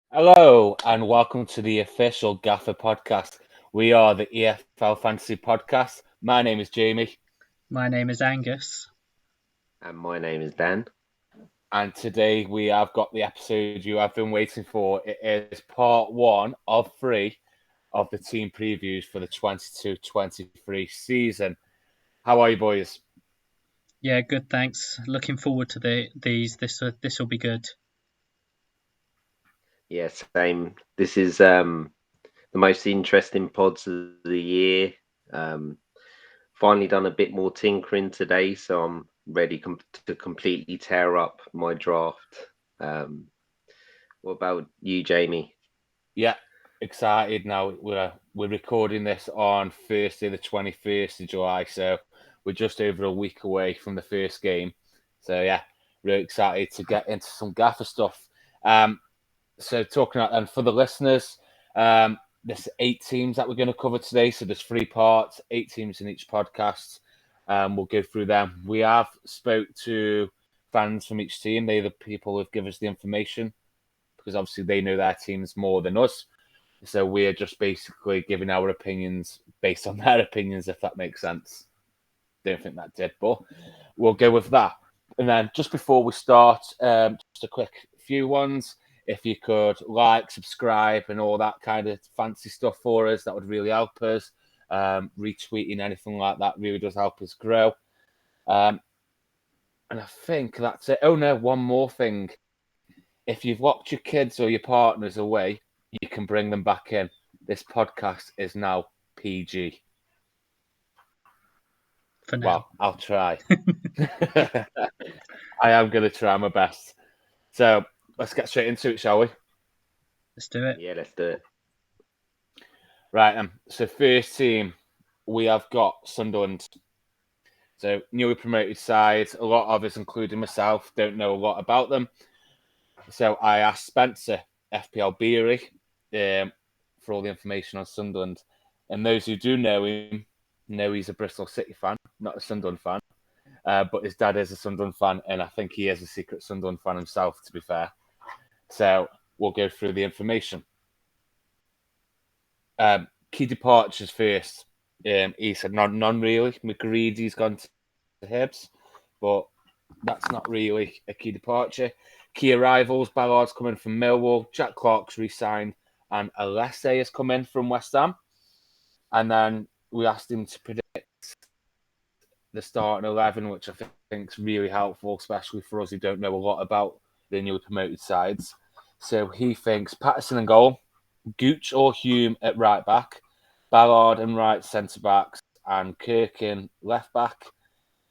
Hello and welcome to the official Gaffr podcast. We are the EFL Fantasy podcast. My name is Jamie, My name is Angus. And my name is Dan. and today we have got the episode you have been waiting for. It is part one of three of the team previews for the 22-23 season. How are you, boys? Yeah, good. Thanks. Looking forward to these. This will be good. Yeah, same. This is the most interesting pods of the year. Finally done a bit more tinkering today, so I'm ready to completely tear up my draft. What about you, Jamie? Yeah, excited now. We're recording this on Thursday, the 21st of July, so we're just over a week away from the first game. So yeah, really excited to get into some Gaffer stuff. So talking about, and for the listeners, there's 8 teams that we're going to cover today. So there's 3 parts, 8 teams in each podcast. We'll go through them. We have spoke to fans from each team. They're the people who've given us the information because obviously they know their teams more than us. So we're just basically giving our opinions based on their opinions, if that makes sense. Don't think that did, but we'll go with that. And then just before we start, just a quick few ones. If you could like, subscribe, and all that kind of fancy stuff for us, that would really help us. Retweeting anything like that really does help us grow. And I think that's it. Oh no, one more thing. If you've locked your kids or your partners away, you can bring them back in. This podcast is now PG. For now. Well, I'll try. I am going to try my best. So let's get straight into it, shall we? Let's do it. Yeah, let's do it. Right. So first team, we have got Sunderland. So newly promoted side. A lot of us, including myself, don't know a lot about them. So I asked Spencer, FPL Beery, for all the information on Sunderland. And those who do know him know he's a Bristol City fan, not a Sunderland fan. But his dad is a Sunderland fan, and I think he is a secret Sunderland fan himself, to be fair. So we'll go through the information. Key departures first. He said none really. McGreedy's gone to Hibs, but that's not really a key departure. Key arrivals, Ballard's coming from Millwall, Jack Clark's re-signed, and Alessi has come in from West Ham. And then we asked him to predict the starting 11, which I think is really helpful, especially for us who don't know a lot about the newly promoted sides. So he thinks Patterson and goal, Gooch or Hume at right back, Ballard and right centre backs, and Kirkin left back,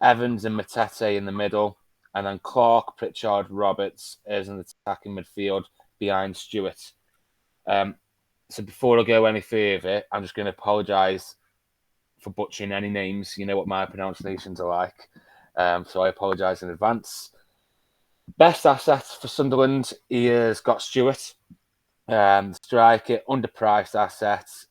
Evans and Matete in the middle, and then Clark, Pritchard, Roberts as an attacking midfield behind Stewart. So before I go any further, I'm just going to apologise for butchering any names. You know what my pronunciations are like. So I apologise in advance. Best assets for Sunderland, he has got Stewart. Striker, underpriced assets.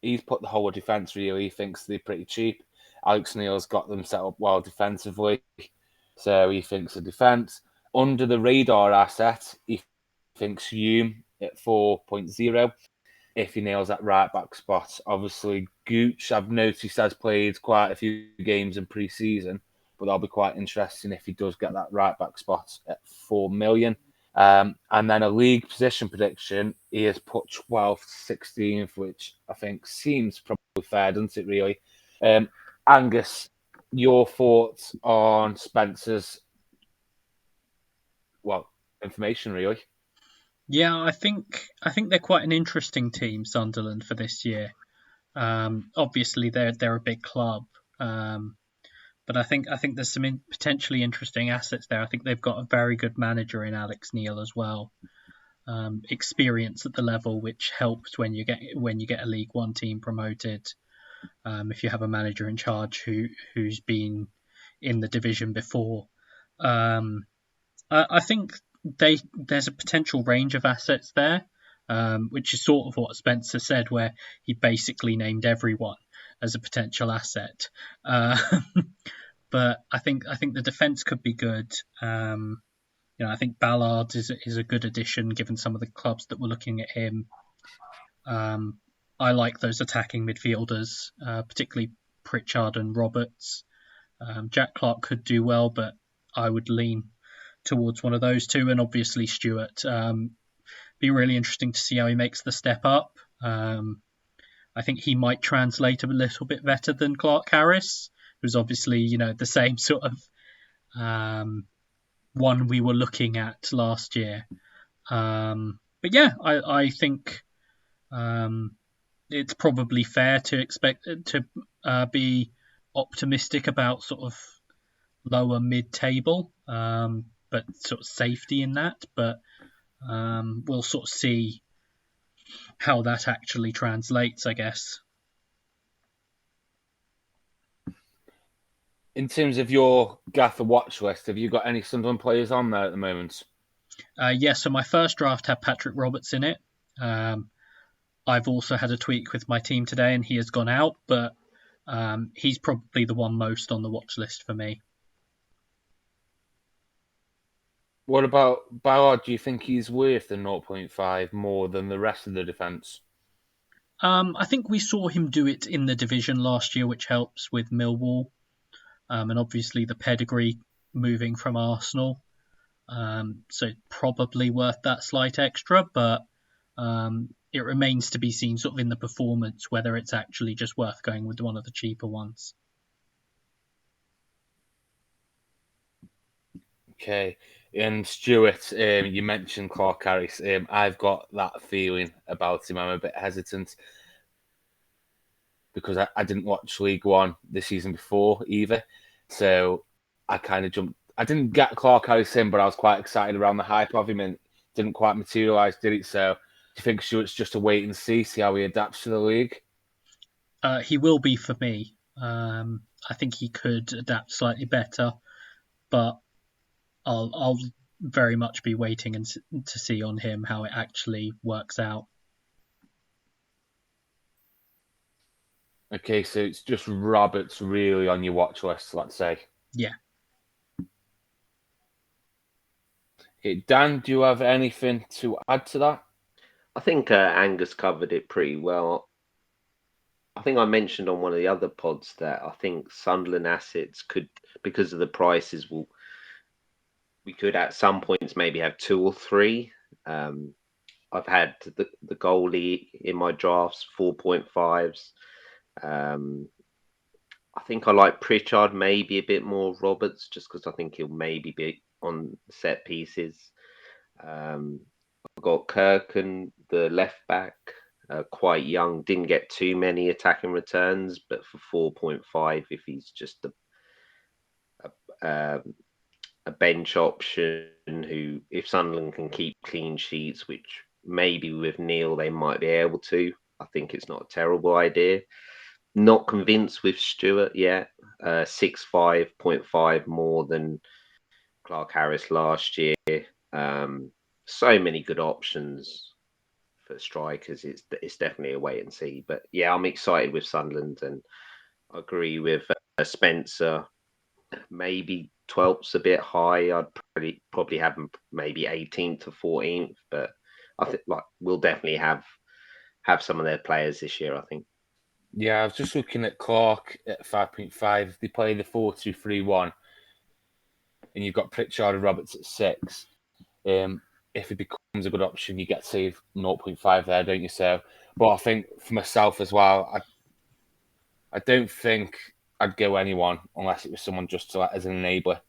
He's put the whole defence really. He thinks they're pretty cheap. Alex Neil's got them set up well defensively. So he thinks the defence. Under the radar asset, he thinks Hume at 4.0 if he nails that right back spot. Obviously, Gooch, I've noticed, has played quite a few games in pre-season, but that'll be quite interesting if he does get that right back spot at 4 million. And then a league position prediction, he has put 12th, 16th, which I think seems probably fair, doesn't it, really? Angus, your thoughts on Spencer's, information, really? Yeah, I think they're quite an interesting team, Sunderland, for this year. Obviously, they're a big club, but I think there's some potentially interesting assets there. I think they've got a very good manager in Alex Neil as well. Experience at the level, which helps when you get a League One team promoted. If you have a manager in charge who's been in the division before, I think there's a potential range of assets there, which is sort of what Spencer said, where he basically named everyone as a potential asset. But I think the defense could be good. I think Ballard is a good addition given some of the clubs that were looking at him. I like those attacking midfielders, particularly Pritchard and Roberts. Jack Clark could do well, but I would lean towards one of those two, and obviously Stewart. Be really interesting to see how he makes the step up. I think he might translate a little bit better than Clark Harris, who's obviously the same sort of one we were looking at last year. But yeah, I think it's probably fair to expect to be optimistic about sort of lower mid-table, but sort of safety in that. But we'll sort of see how that actually translates, I guess. In terms of your Gaffr watch list, have you got any Sunderland players on there at the moment? So my first draft had Patrick Roberts in it. I've also had a tweak with my team today, and he has gone out, but he's probably the one most on the watch list for me. What about Ballard? Do you think he's worth the 0.5 more than the rest of the defence? I think we saw him do it in the division last year, which helps with Millwall. And obviously the pedigree moving from Arsenal. So probably worth that slight extra, but it remains to be seen sort of in the performance whether it's actually just worth going with one of the cheaper ones. Okay. And Stewart, you mentioned Clark Harris. I've got that feeling about him. I'm a bit hesitant because I didn't watch League One the season before either. So I kind of jumped. I didn't get Clark Harris in, but I was quite excited around the hype of him, and it didn't quite materialise, did it? So do you think Stewart's just a wait and see how he adapts to the league? He will be for me. I think he could adapt slightly better, but I'll very much be waiting to see on him how it actually works out. Okay, so it's just Roberts really on your watch list, let's say. Yeah. Okay, Dan, do you have anything to add to that? I think Angus covered it pretty well. I think I mentioned on one of the other pods that I think Sunderland assets could, because of the prices, we could at some points maybe have two or three. I've had the goalie in my drafts, 4.5s. I think I like Pritchard maybe a bit more Roberts, just because I think he'll maybe be on set pieces. I've got Kirken, the left back, quite young, didn't get too many attacking returns, but for 4.5, if he's just a bench option, who, if Sunderland can keep clean sheets, which maybe with Neil they might be able to, I think it's not a terrible idea. Not convinced with Stewart yet. 6.5 more than Clark Harris last year. So many good options for strikers. It's definitely a wait and see. But yeah, I'm excited with Sunderland, and I agree with Spencer. Maybe 12th's a bit high. I'd probably have them maybe 18th to 14th, but I think we'll definitely have some of their players this year, I think. Yeah, I was just looking at Clark at 5.5. They play the 4-2-3-1, and you've got Pritchard and Roberts at 6. If it becomes a good option, you get to save 0.5 there, don't you? So, but I think for myself as well, I don't think I'd go anyone unless it was someone just as an enabler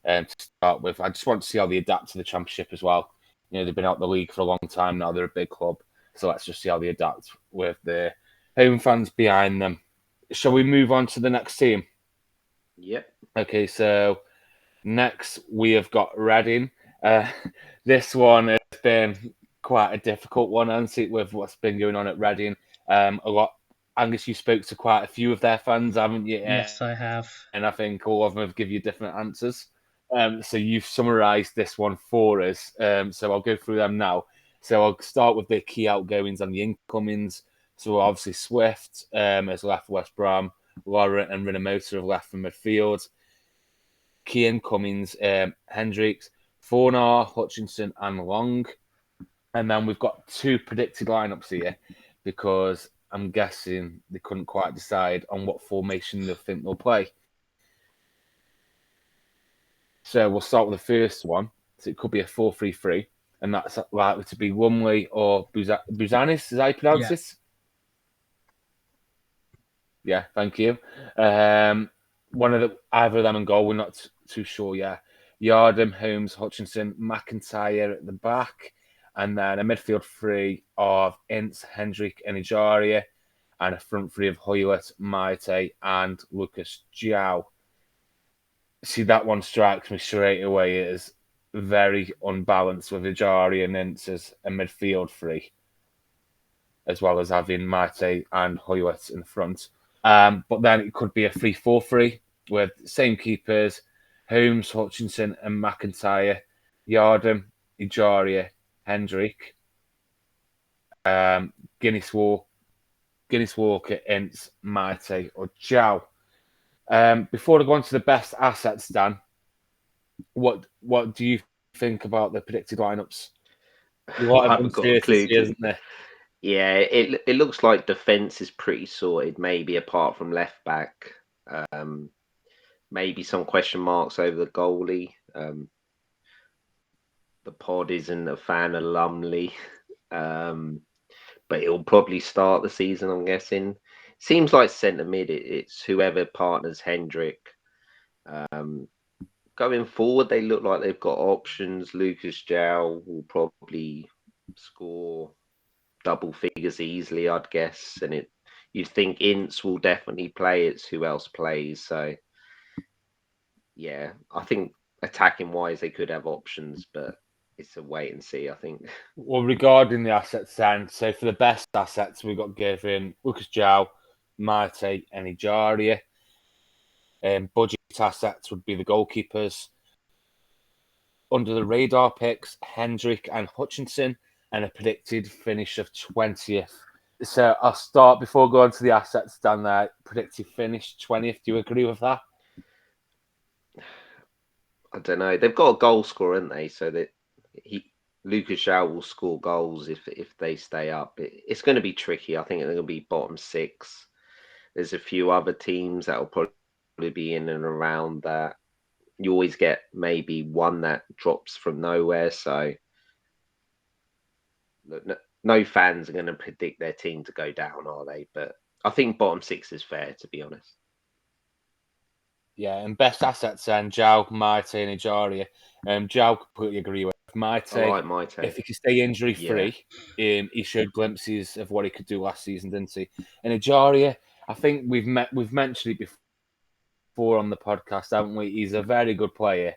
to start with. I just want to see how they adapt to the Championship as well. They've been out of the league for a long time now. They're a big club, so let's just see how they adapt with the home fans behind them. Shall we move on to the next team? Yep. Okay, so next we have got Reading. This one has been quite a difficult one, hasn't it, with what's been going on at Reading. A lot. Angus, you spoke to quite a few of their fans, haven't you? Yes, I have. And I think all of them have given you different answers. So you've summarised this one for us. So I'll go through them now. So I'll start with the key outgoings and the incomings. So obviously Swift has left West Brom. Laura and Rinamoto have left from midfield. Key incomings, Hendricks, Fornar, Hutchinson, and Long. And then we've got 2 predicted lineups here because I'm guessing they couldn't quite decide on what formation they think they'll play. So we'll start with the first one. So it could be a 4-3-3, and that's likely to be Lumley or Buzanis, is how you pronounce this? Yeah, thank you. Either of them in goal, we're not too sure yet. Yardham, Holmes, Hutchinson, McIntyre at the back, and then a midfield 3 of Ince, Hendrick, and Ejaria, and a front 3 of Hoylett, Maite, and Lucas João. See, that one strikes me straight away as very unbalanced with Ejaria and Ince as a midfield 3, as well as having Maite and Hoylett in front. But then it could be a 3-4-3 with same keepers, Holmes, Hutchinson, and McIntyre, Yardham, Ejaria, Hendrick, Guinness Walker, Ince, Maite, or João. Before I go on to the best assets, Dan, what do you think about the predicted lineups? A lot of uncertainty, isn't there? Yeah, it looks like defence is pretty sorted, maybe apart from left back. Maybe some question marks over the goalie. The pod isn't a fan of Lumley, but he'll probably start the season, I'm guessing. Seems like centre mid, it's whoever partners Hendrick. Going forward, they look like they've got options. Lucas João will probably score double figures easily, I'd guess. And you'd think Ince will definitely play. It's who else plays. So, yeah, I think attacking wise, they could have options, but it's a wait and see, I think. Well, regarding the assets then, so for the best assets, we've got given Lucas João, Maite, and Ejaria. Budget assets would be the goalkeepers. Under the radar picks, Hendrick and Hutchinson, and a predicted finish of 20th. So I'll start before going to the assets down there. Predicted finish 20th. Do you agree with that? I don't know. They've got a goal scorer, haven't they? So that Lucas João will score goals if they stay up. It's going to be tricky. I think they're going to be bottom 6. There's a few other teams that will probably be in and around that. You always get maybe one that drops from nowhere. So no fans are going to predict their team to go down, are they? But I think bottom 6 is fair, to be honest. Yeah, and best assets then, João, Maite, and Ejaria. João, completely agree with Maite. I like Maite. If he can stay injury-free, he showed glimpses of what he could do last season, didn't he? And Ejaria, I think we've mentioned it before on the podcast, haven't we? He's a very good player.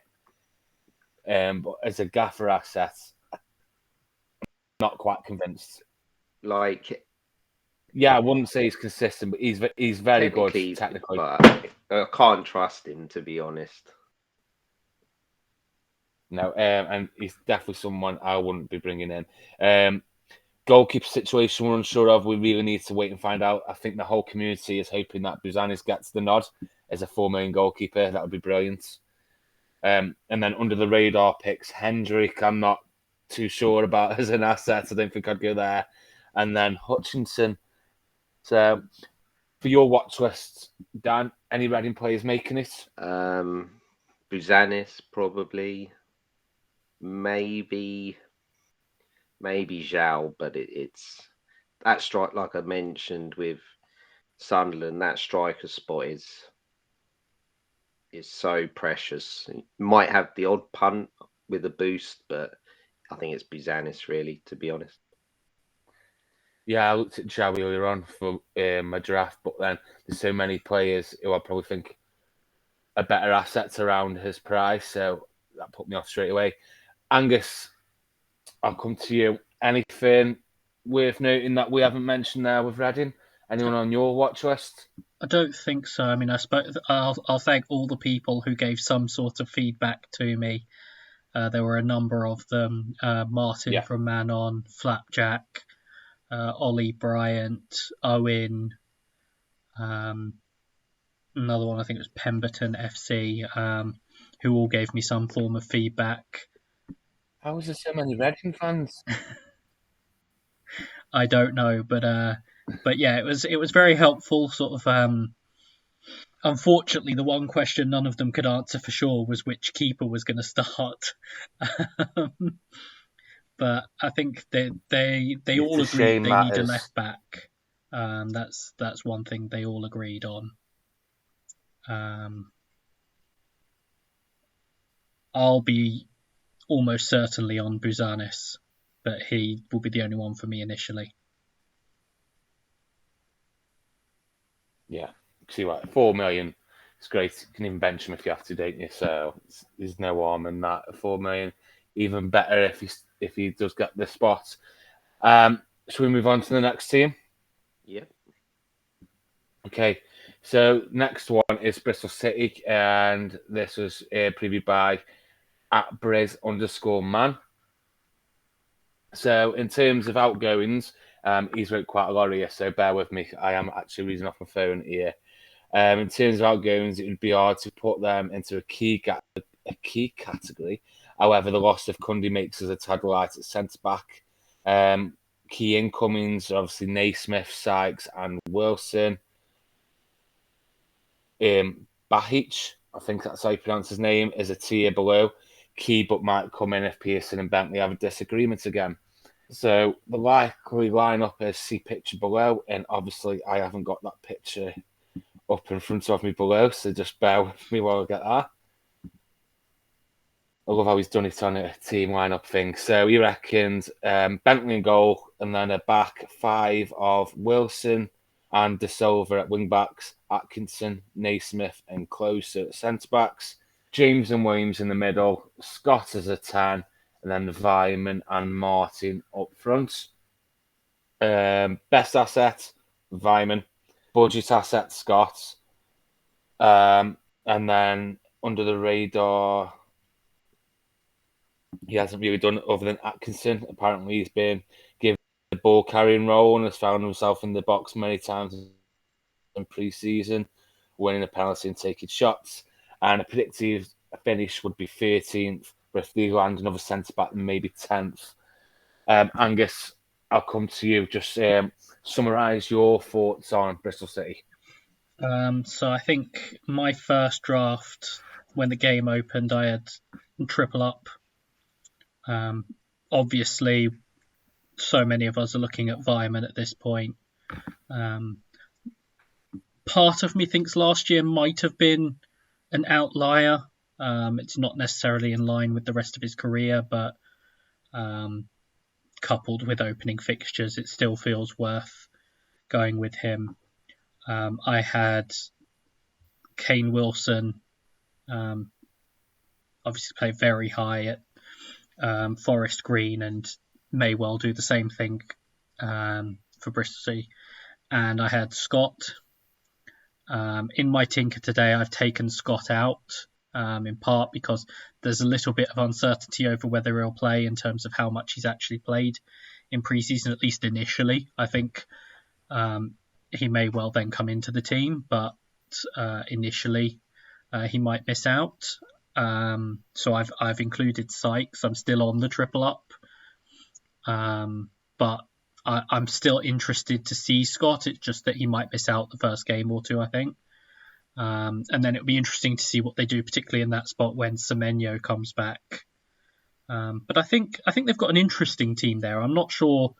But as a Gaffr asset, I'm not quite convinced. Yeah, I wouldn't say he's consistent, but he's very good technically. But I can't trust him, to be honest. No, and he's definitely someone I wouldn't be bringing in. Goalkeeper situation we're unsure of. We really need to wait and find out. I think the whole community is hoping that Buzanis gets the nod as a 4 million goalkeeper. That would be brilliant. And then under the radar picks, Hendrick, I'm not too sure about as an asset. I don't think I'd go there. And then Hutchinson. So for your watch list, Dan, any Reading players making it? Buzanis, probably. Maybe João, but it's that strike, like I mentioned with Sunderland, that striker spot is so precious. You might have the odd punt with a boost, but I think it's Buzanis, really, to be honest. Yeah, I looked at João earlier on for my draft, but then there's so many players who I probably think are better assets around his price, so that put me off straight away. Angus, I'll come to you. Anything worth noting that we haven't mentioned there with Reading? Anyone on your watch list? I don't think so. I mean, I'll thank all the people who gave some sort of feedback to me. There were a number of them. Martin from Manon, Flapjack, Ollie Bryant, Owen, another one I think was Pemberton FC, who all gave me some form of feedback. How is there so many Reading fans? I don't know, but yeah, it was very helpful. Sort of. Unfortunately, the one question none of them could answer for sure was which keeper was going to start. But I think they It's all a agreed shame they that need a is. left back. That's one thing they all agreed on. I'll be almost certainly on Buzanis, but he will be the only one for me initially. Yeah, see what 4 million. It's great. You can even bench him if you have to, don't you? So there's no harm in that. 4 million, even better if he does get the spot. Should we move on to the next team? Yeah. Okay, so next one is Bristol City, and this was previewed by @Briz_man. So in terms of outgoings, he's wrote quite a lot here, so bear with me. I am actually reading off my phone here. In terms of outgoings, it would be hard to put them into a key category. However, the loss of Cundy makes us a tad light at centre back. Key incomings, obviously Naismith, Sykes, and Wilson. Bahic, I think that's how you pronounce his name, is a tier below. Key, but might come in if Pearson and Bentley have a disagreement again. So the likely lineup is see picture below, and obviously I haven't got that picture up in front of me below, so just bear with me while I get that. I love how he's done it on a team lineup thing. So he reckons Bentley in goal, and then a back five of Wilson and De Silva at wing backs, Atkinson, Naismith, and Closer at centre backs, James and Williams in the middle, Scott as a 10, and then Vyman and Martin up front. Best asset, Vyman. Budget asset, Scott. And then under the radar, he hasn't really done it other than Atkinson. Apparently, he's been given the ball carrying role and has found himself in the box many times in pre-season, winning a penalty and taking shots. And a predictive finish would be 13th, but if they land another centre back, maybe 10th. Angus, I'll come to you. Just summarise your thoughts on Bristol City. So I think my first draft, when the game opened, I had triple up. Obviously, so many of us are looking at Vyman at this point. Part of me thinks last year might have been an outlier. It's not necessarily in line with the rest of his career, but coupled with opening fixtures, it still feels worth going with him. I had Kane Wilson, obviously play very high at Forest Green and may well do the same thing for Bristol City. And I had Scott. In my tinker today, I've taken Scott out, in part because there's a little bit of uncertainty over whether he'll play in terms of how much he's actually played in pre-season, at least initially. I think he may well then come into the team, but initially he might miss out. So I've included Sykes. I'm still on the triple up, but I'm still interested to see Scott. It's just that he might miss out the first game or two, I think. And then it'll be interesting to see what they do, particularly in that spot when Semenyo comes back. But I think they've got an interesting team there. I'm not sure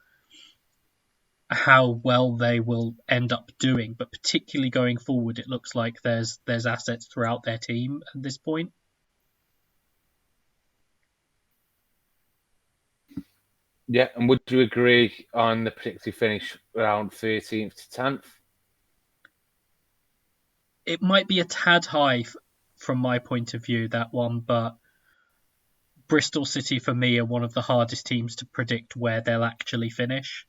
how well they will end up doing, but particularly going forward, it looks like there's assets throughout their team at this point. Yeah, and would you agree on the predicted finish around 13th to 10th? It might be a tad high from my point of view, that one, but Bristol City for me are one of the hardest teams to predict where they'll actually finish.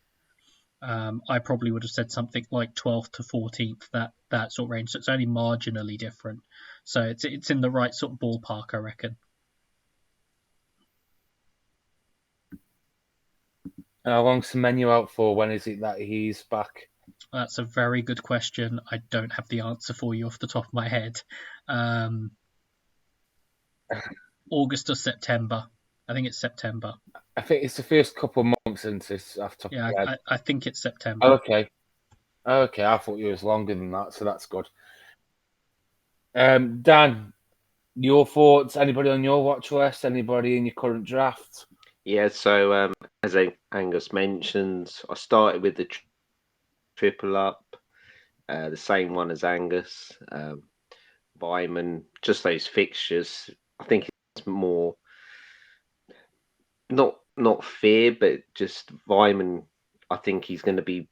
I probably would have said something like 12th to 14th, that sort of range. So it's only marginally different. So it's in the right sort of ballpark, I reckon. How long's the menu out for? When is it that he's back? That's a very good question. I don't have the answer for you off the top of my head. August or September. I think it's September. I think it's the first couple of months since it's off the top Yeah, of my head. I think it's September. Okay. I thought it was longer than that, so that's good. Dan, your thoughts? Anybody on your watch list? Anybody in your current draft? Yeah, so as Angus mentioned, I started with the triple up, the same one as Angus. Vyman, just those fixtures. I think it's more not fear, but just Vyman. I think he's going to be,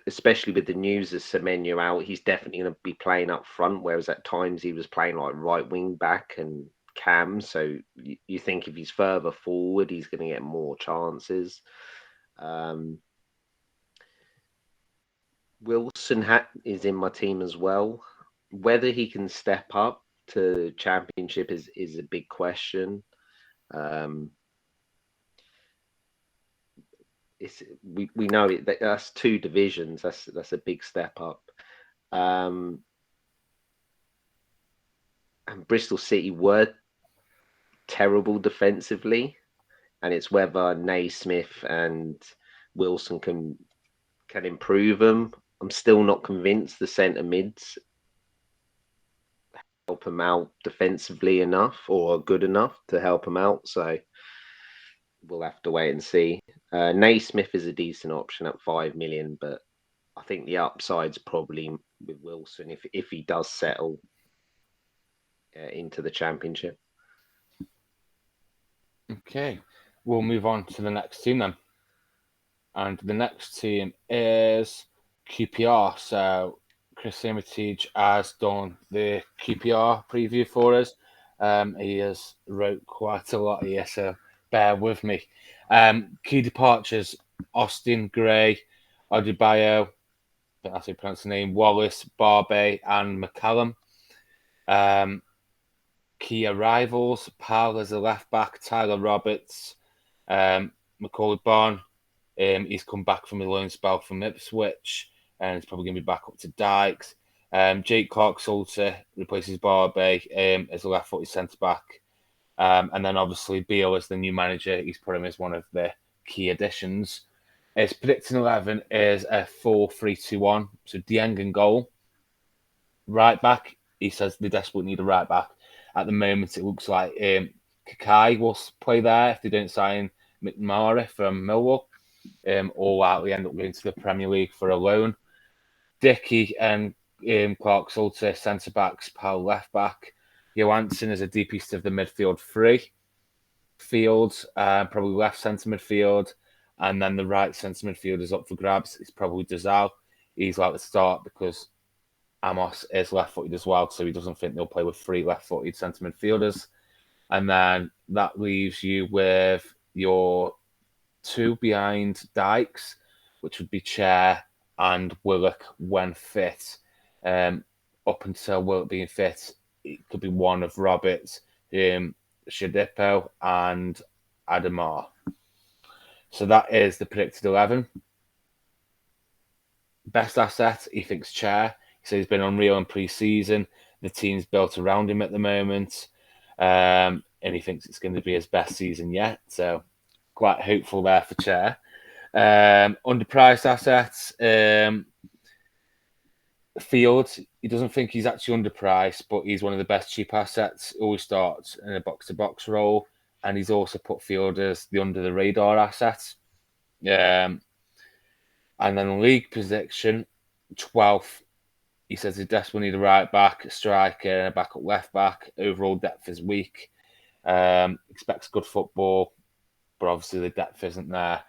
especially with the news of Semenyo out, he's definitely going to be playing up front. Whereas at times he was playing like right wing back and cam. So you think if he's further forward, he's going to get more chances. Wilson is in my team as well. Whether he can step up to Championship is a big question. We know that's two divisions. That's a big step up. And Bristol City were terrible defensively, and it's whether Naismith and Wilson can improve them. I'm still not convinced the centre mids help him out defensively enough or good enough to help him out. So we'll have to wait and see. Naismith is a decent option at 5 million, but I think the upside's probably with Wilson if he does settle into the Championship. Okay, we'll move on to the next team then. And the next team is QPR. So Chris Armitage has done the QPR preview for us. He has wrote quite a lot here, so bear with me. Key departures: Austin, Gray, Adebayo, I think that's how you pronounce the name, Wallace, Barbe, and McCallum. Key arrivals: Powell as a left back, Tyler Roberts, Macaulay Bonne. He's come back from a loan spell from Ipswich, and he's probably going to be back up to Dykes. Jake Clark-Salter replaces Barbe as a left-footed centre-back. And then obviously Beale as the new manager. He's put him as one of the key additions. His predicting 11 is a 4-3-2-1. So Dieng in goal. Right back, he says they desperately need a right back. At the moment, it looks like Kakai will play there if they don't sign McMurray from Millwall. Or likely end up going to the Premier League for a loan. Dickey and Clark-Salter centre backs, Powell left back. Johansson is a deepest of the midfield three. Fields, probably left centre midfield. And then the right centre midfield is up for grabs. It's probably Dazal. He's like to start because Amos is left-footed as well, so he doesn't think they'll play with three left-footed centre midfielders. And then that leaves you with your two behind Dykes, which would be Chair and Willock when fit. Up until Willock being fit, it could be one of Roberts, Shadipo, and Adamar. So that is the predicted 11. Best asset, he thinks Chair. He says he's been unreal in pre-season. The team's built around him at the moment. And he thinks it's going to be his best season yet. So quite hopeful there for Chair. Underpriced assets. Fields, he doesn't think he's actually underpriced, but he's one of the best cheap assets. He always starts in a box-to-box role. And he's also put Field as the under-the-radar asset. And then league position, 12th. He says he desperately need a right back, a striker, and a backup left back. Overall depth is weak. Expects good football, but obviously the depth isn't there.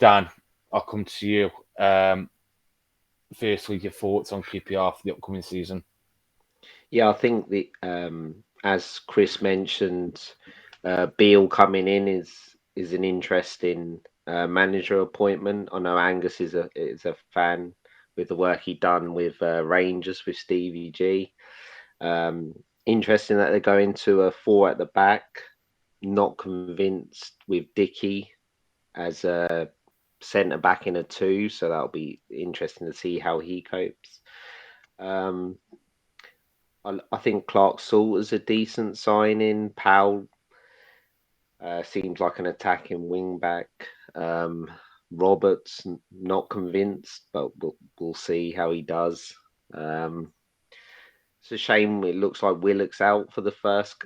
Dan, I'll come to you. Firstly, your thoughts on QPR for the upcoming season? Yeah, I think as Chris mentioned, Beale coming in is an interesting manager appointment. I know Angus is a fan with the work he done with Rangers with Stevie G. Interesting that they're going to a 4 at the back. Not convinced with Dickey as a centre back in a 2, so that'll be interesting to see how he copes. I think Clark-Salter's a decent signing. Powell Seems like an attacking wing back. Roberts, not convinced, but we'll see how he does. It's a shame it looks like Willock's out for the first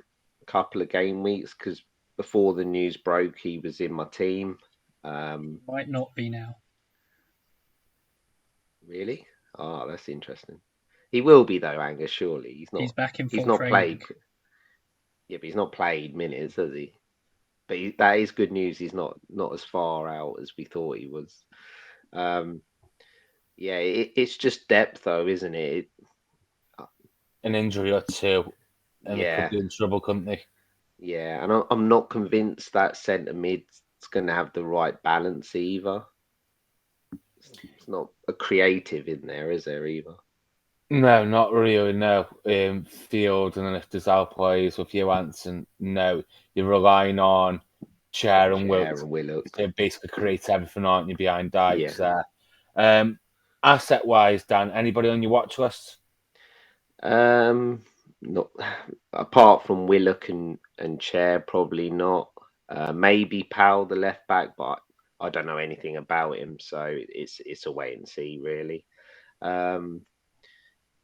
couple of game weeks because before the news broke, he was in my team. Might not be now. Really? Oh, that's interesting. He will be though, Angus. Surely He's back in He's full not training. played. Yeah, but he's not played minutes, has he? But that is good news. He's not as far out as we thought he was. Yeah, it's just depth though, isn't it? An injury or two, and they Yeah, could be in trouble, couldn't they? yeah, and I'm not convinced that centre mid's going to have the right balance either. It's not a creative in there, is there either? No, not really. No, Field, and then if Desal plays with Johansson, no, you're relying on Chair and Wilt Willock. to basically create everything, aren't you, behind Yeah. Dykes there? Asset wise, Dan, anybody on your watch list? Not apart from Willock and Chair, probably not. Maybe Powell, the left back, but I don't know anything about him, so it's a wait and see, really.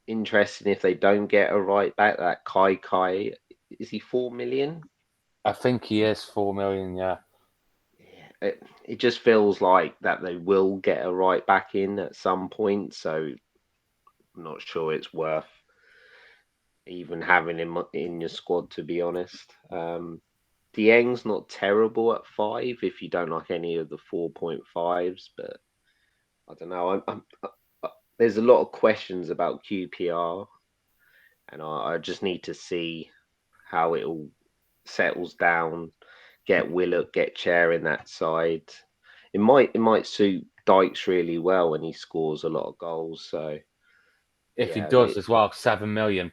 Interesting if they don't get a right back. That Kai, is he 4 million? I think he is 4 million. Yeah, it just feels like that they will get a right back in at some point. So I'm not sure it's worth even having him in your squad, to be honest. Dieng's not terrible at 5 if you don't like any of the 4.5s, but I don't know. There's a lot of questions about QPR, and I just need to see how it all settles down. Get Willock, get Chair in that side. It might suit Dykes really well, and he scores a lot of goals. So if he yeah, does as well, 7 million.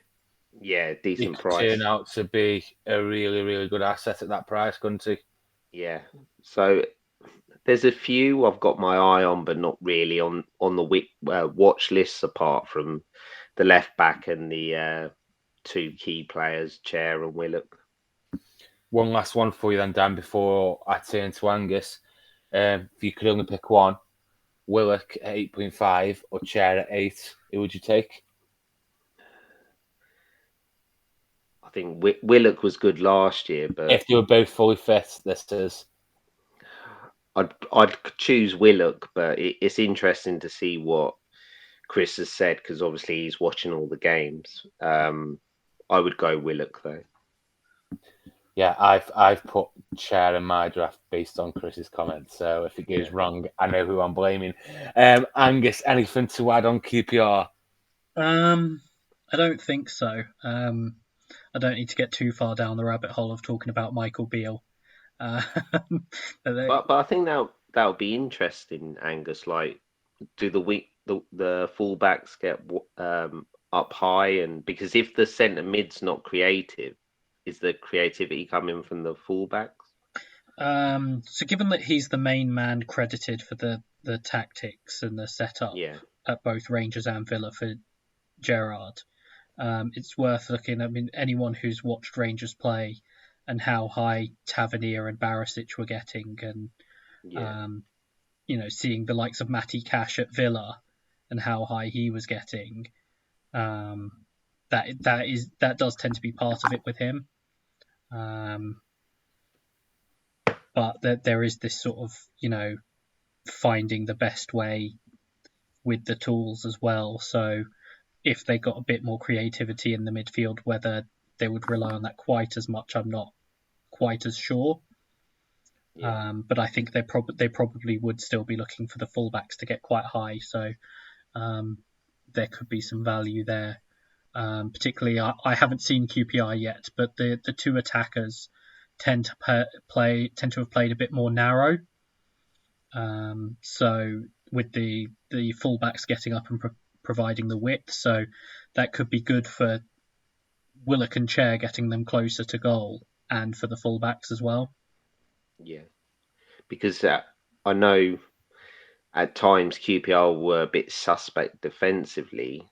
Yeah, He decent could price. turn out to be a really, really good asset at that price, couldn't he? Yeah. So there's a few I've got my eye on, but not really on the watch lists apart from the left back and the two key players, Chair and Willock. One last one for you then, Dan, before I turn to Angus. If you could only pick one, Willock at 8.5 or Chair at 8, who would you take? I think Willock was good last year, but If they were both fully fit, this is. I'd choose Willock, but it's interesting to see what Chris has said because obviously he's watching all the games. I would go Willock though. Yeah, I've put Chair in my draft based on Chris's comments. So if it goes wrong, I know who I'm blaming. Angus, anything to add on QPR? I don't think so. I don't need to get too far down the rabbit hole of talking about Michael Beale. But I think that'll be interesting, Angus. Like, do the fullbacks get up high, and because if the centre mid's not creative, is the creativity coming from the fullbacks? So given that he's the main man credited for the tactics and the setup at both Rangers and Villa for Gerrard, it's worth looking. I mean, anyone who's watched Rangers play and how high Tavernier and Barisic were getting, and seeing the likes of Matty Cash at Villa and how high he was getting, that does tend to be part of it with him. But there is this sort of, finding the best way with the tools as well. So if they got a bit more creativity in the midfield, whether they would rely on that quite as much, I'm not quite as sure. But I think they probably would still be looking for the fullbacks to get quite high. So there could be some value there. Particularly, I haven't seen QPR yet, but the two attackers tend to have played a bit more narrow. So with the fullbacks getting up and providing the width, so that could be good for Willock and Chair getting them closer to goal, and for the fullbacks as well. Yeah, because I know at times QPR were a bit suspect defensively,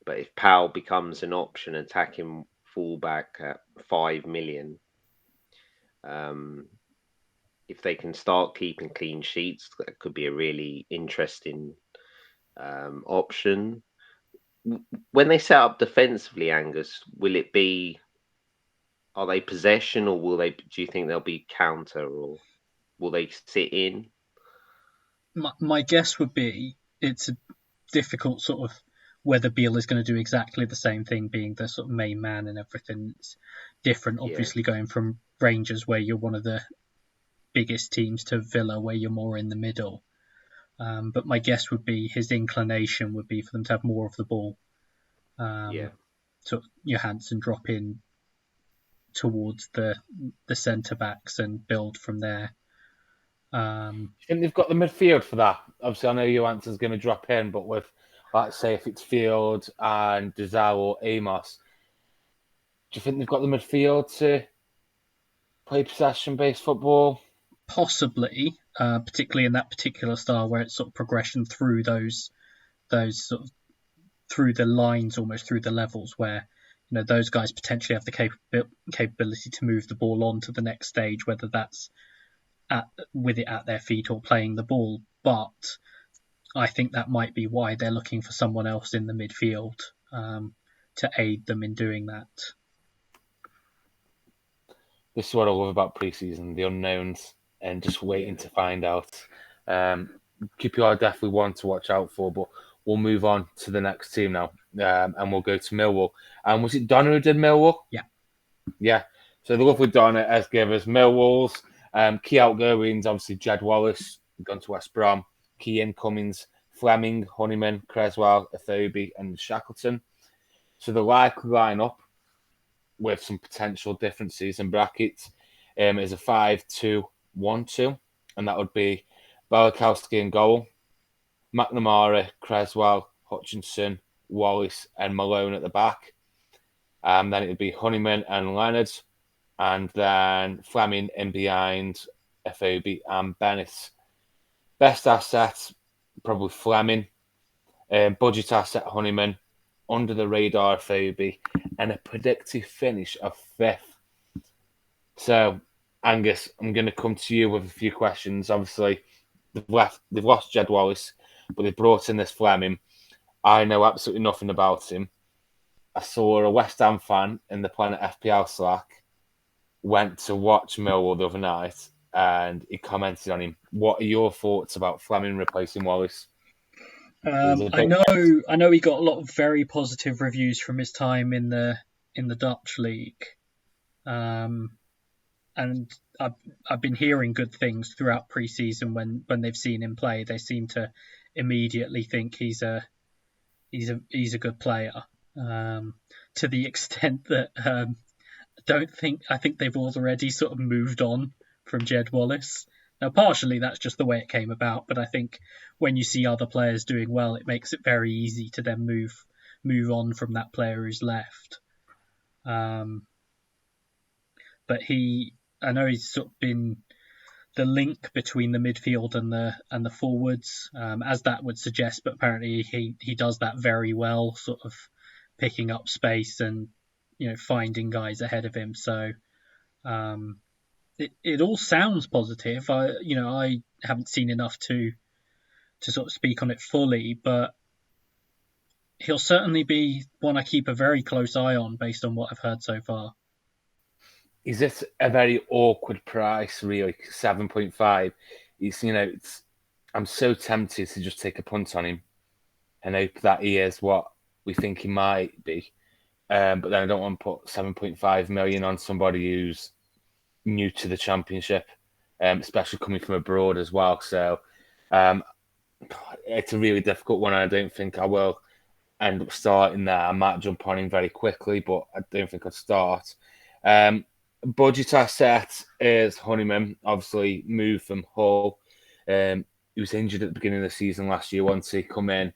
but if Powell becomes an option attacking fullback at 5 million, If they can start keeping clean sheets, that could be a really interesting option. When they set up defensively, Angus, are they possession, or do you think they'll be counter, or will they sit in? My guess would be it's a difficult sort of whether Beale is going to do exactly the same thing, being the sort of main man and everything. It's different, obviously, going from Rangers, where you're one of the biggest teams, to Villa, where you're more in the middle. But my guess would be his inclination would be for them to have more of the ball. So Johansson drop in towards the centre backs and build from there. You think they've got the midfield for that? Obviously, I know Johansson's going to drop in, but with, let's say, if it's Field and Dazal or Amos, do you think they've got the midfield to play possession-based football? Possibly, particularly in that particular style where it's sort of progression through those sort of through the lines, almost through the levels, where those guys potentially have the capability to move the ball on to the next stage, whether that's with it at their feet or playing the ball. But I think that might be why they're looking for someone else in the midfield to aid them in doing that. This is what I love about pre-season, the unknowns, and just waiting to find out. QPR definitely one to watch out for, but we'll move on to the next team now, and we'll go to Millwall. And was it Donner who did Millwall? Yeah. So the lovely Donner has given us Millwall's key outgoings, obviously Jed Wallace, gone to West Brom, key incomings, Fleming, Honeyman, Creswell, Athobi, and Shackleton. So the likely lineup, with some potential differences in brackets, is a 5-2-1-2, and that would be Balikowski in goal, McNamara, Creswell, Hutchinson, Wallace, and Malone at the back. Then it would be Honeyman and Leonard, and then Fleming in behind Athobi and Bennett. Best asset, probably Fleming. Budget asset, Honeyman. Under the radar, Athobi, and a predicted finish of 5th. So, Angus, I'm going to come to you with a few questions. Obviously, they've lost Jed Wallace, but they've brought in this Fleming. I know absolutely nothing about him. I saw a West Ham fan in the Planet FPL Slack went to watch Millwall the other night, and he commented on him. What are your thoughts about Fleming replacing Wallace? I know he got a lot of very positive reviews from his time in the Dutch league, and I've been hearing good things throughout pre-season when they've seen him play. They seem to immediately think he's a good player, to the extent that I think they've already sort of moved on from Jed Wallace. Now, partially that's just the way it came about, but I think when you see other players doing well, it makes it very easy to then move on from that player who's left. But I know he's sort of been the link between the midfield and the forwards, as that would suggest. But apparently he does that very well, sort of picking up space and finding guys ahead of him. So it all sounds positive. I haven't seen enough to sort of speak on it fully, but he'll certainly be one I keep a very close eye on based on what I've heard so far. Is it a very awkward price, really? 7.5. I'm so tempted to just take a punt on him and hope that he is what we think he might be. But then I don't want to put 7.5 million on somebody who's new to the Championship, especially coming from abroad as well. So it's a really difficult one. I don't think I will end up starting there. I might jump on him very quickly, but I don't think I'd start. Budget asset is Honeyman, obviously moved from Hull. He was injured at the beginning of the season last year. Once he come in,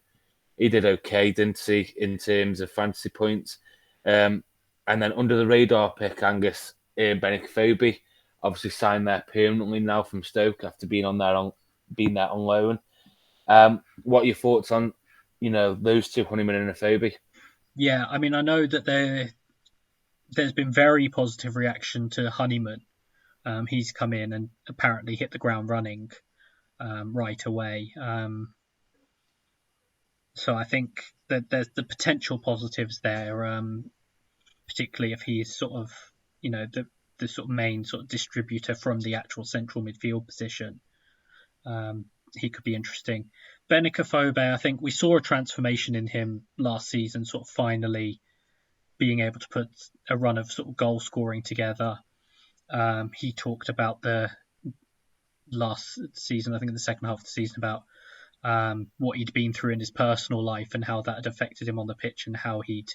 he did okay, didn't he, in terms of fantasy points. And then under the radar pick, Angus, Benicophobe, obviously signed there permanently now from Stoke after being there on loan. What are your thoughts on those two, Honeyman and Athobi? Yeah, I know that there's been very positive reaction to Honeyman, He's come in and apparently hit the ground running right away. So I think that there's the potential positives there, particularly if he's sort of, the sort of main sort of distributor from the actual central midfield position. He could be interesting. Benik Afobe, I think we saw a transformation in him last season, sort of finally being able to put a run of sort of goal scoring together. He talked about the last season, I think in the second half of the season, about what he'd been through in his personal life and how that had affected him on the pitch, and how he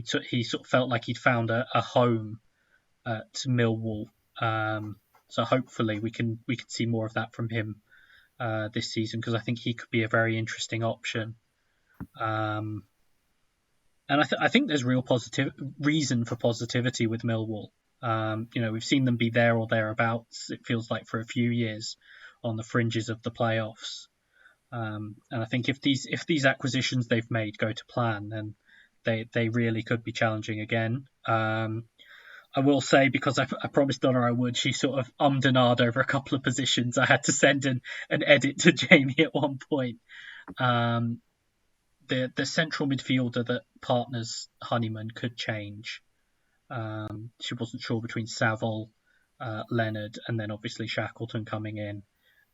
sort of felt like he'd found a home at Millwall. So hopefully we can see more of that from him this season, because I think he could be a very interesting option. And I think there's real reason for positivity with Millwall. We've seen them be there or thereabouts, it feels like, for a few years on the fringes of the playoffs. And I think if these acquisitions they've made go to plan, then they really could be challenging again. I will say, because I promised Donna I would, she sort of and ahed over a couple of positions. I had to send an edit to Jamie at one point. The central midfielder that partners Honeyman could change. She wasn't sure between Saville, Leonard, and then obviously Shackleton coming in.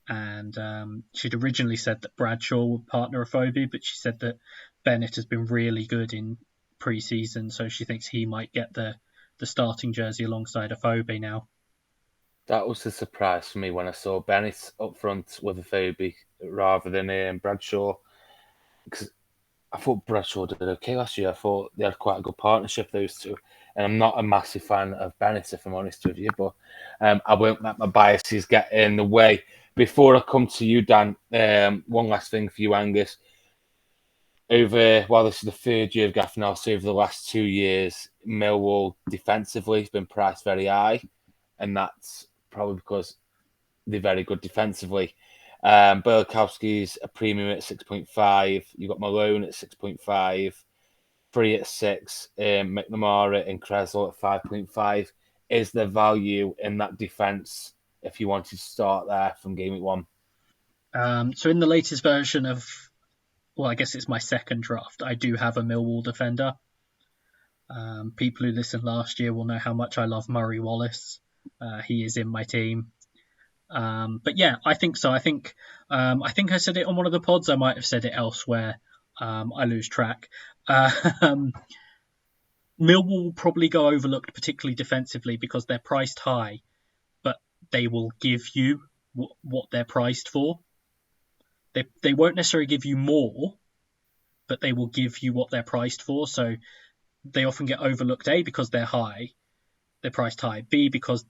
And she'd originally said that Bradshaw would partner Afobe, but she said that Bennett has been really good in pre-season, so she thinks he might get the starting jersey alongside Afobe now. That was a surprise for me when I saw Bennett up front with Afobe rather than Bradshaw, because I thought Bradshaw did okay last year. I thought they had quite a good partnership, those two. And I'm not a massive fan of Bennett, if I'm honest with you, but I won't let my biases get in the way. Before I come to you, Dan, one last thing for you, Angus. This is the third year of Gaffr Fantasy, over the last 2 years, Millwall defensively has been priced very high, and that's probably because they're very good defensively. Burkowski's a premium at 6.5. You've got Malone at 6.5, Free at 6, McNamara and Creswell at 5.5. Is there value in that defence if you wanted to start there from game week 1? So in the latest version of, well, I guess it's my second draft, I do have a Millwall defender. People who listened last year will know how much I love Murray Wallace. He is in my team. But yeah, I think so. I think I said it on one of the pods. I might have said it elsewhere. I lose track. Millwall will probably go overlooked, particularly defensively, because they're priced high, but they will give you what they're priced for. They won't necessarily give you more, but they will give you what they're priced for. So they often get overlooked, A, because they're priced high, B, because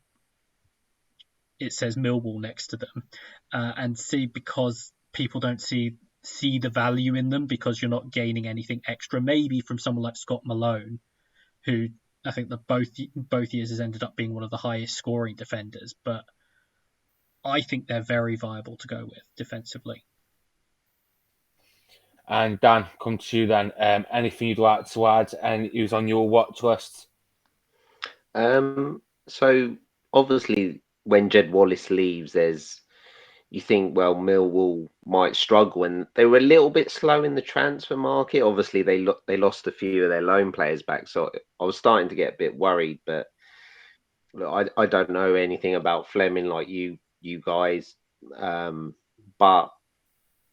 it says Millwall next to them, and C, because people don't see the value in them, because you're not gaining anything extra. Maybe from someone like Scott Malone, who I think that both years has ended up being one of the highest scoring defenders, but I think they're very viable to go with defensively. And Dan, come to you then. Anything you'd like to add, and who's on your watch list? So obviously, when Jed Wallace leaves, you think, well, Millwall might struggle, and they were a little bit slow in the transfer market. Obviously, they lost a few of their loan players back, so I was starting to get a bit worried. But look, I don't know anything about Fleming like you guys, but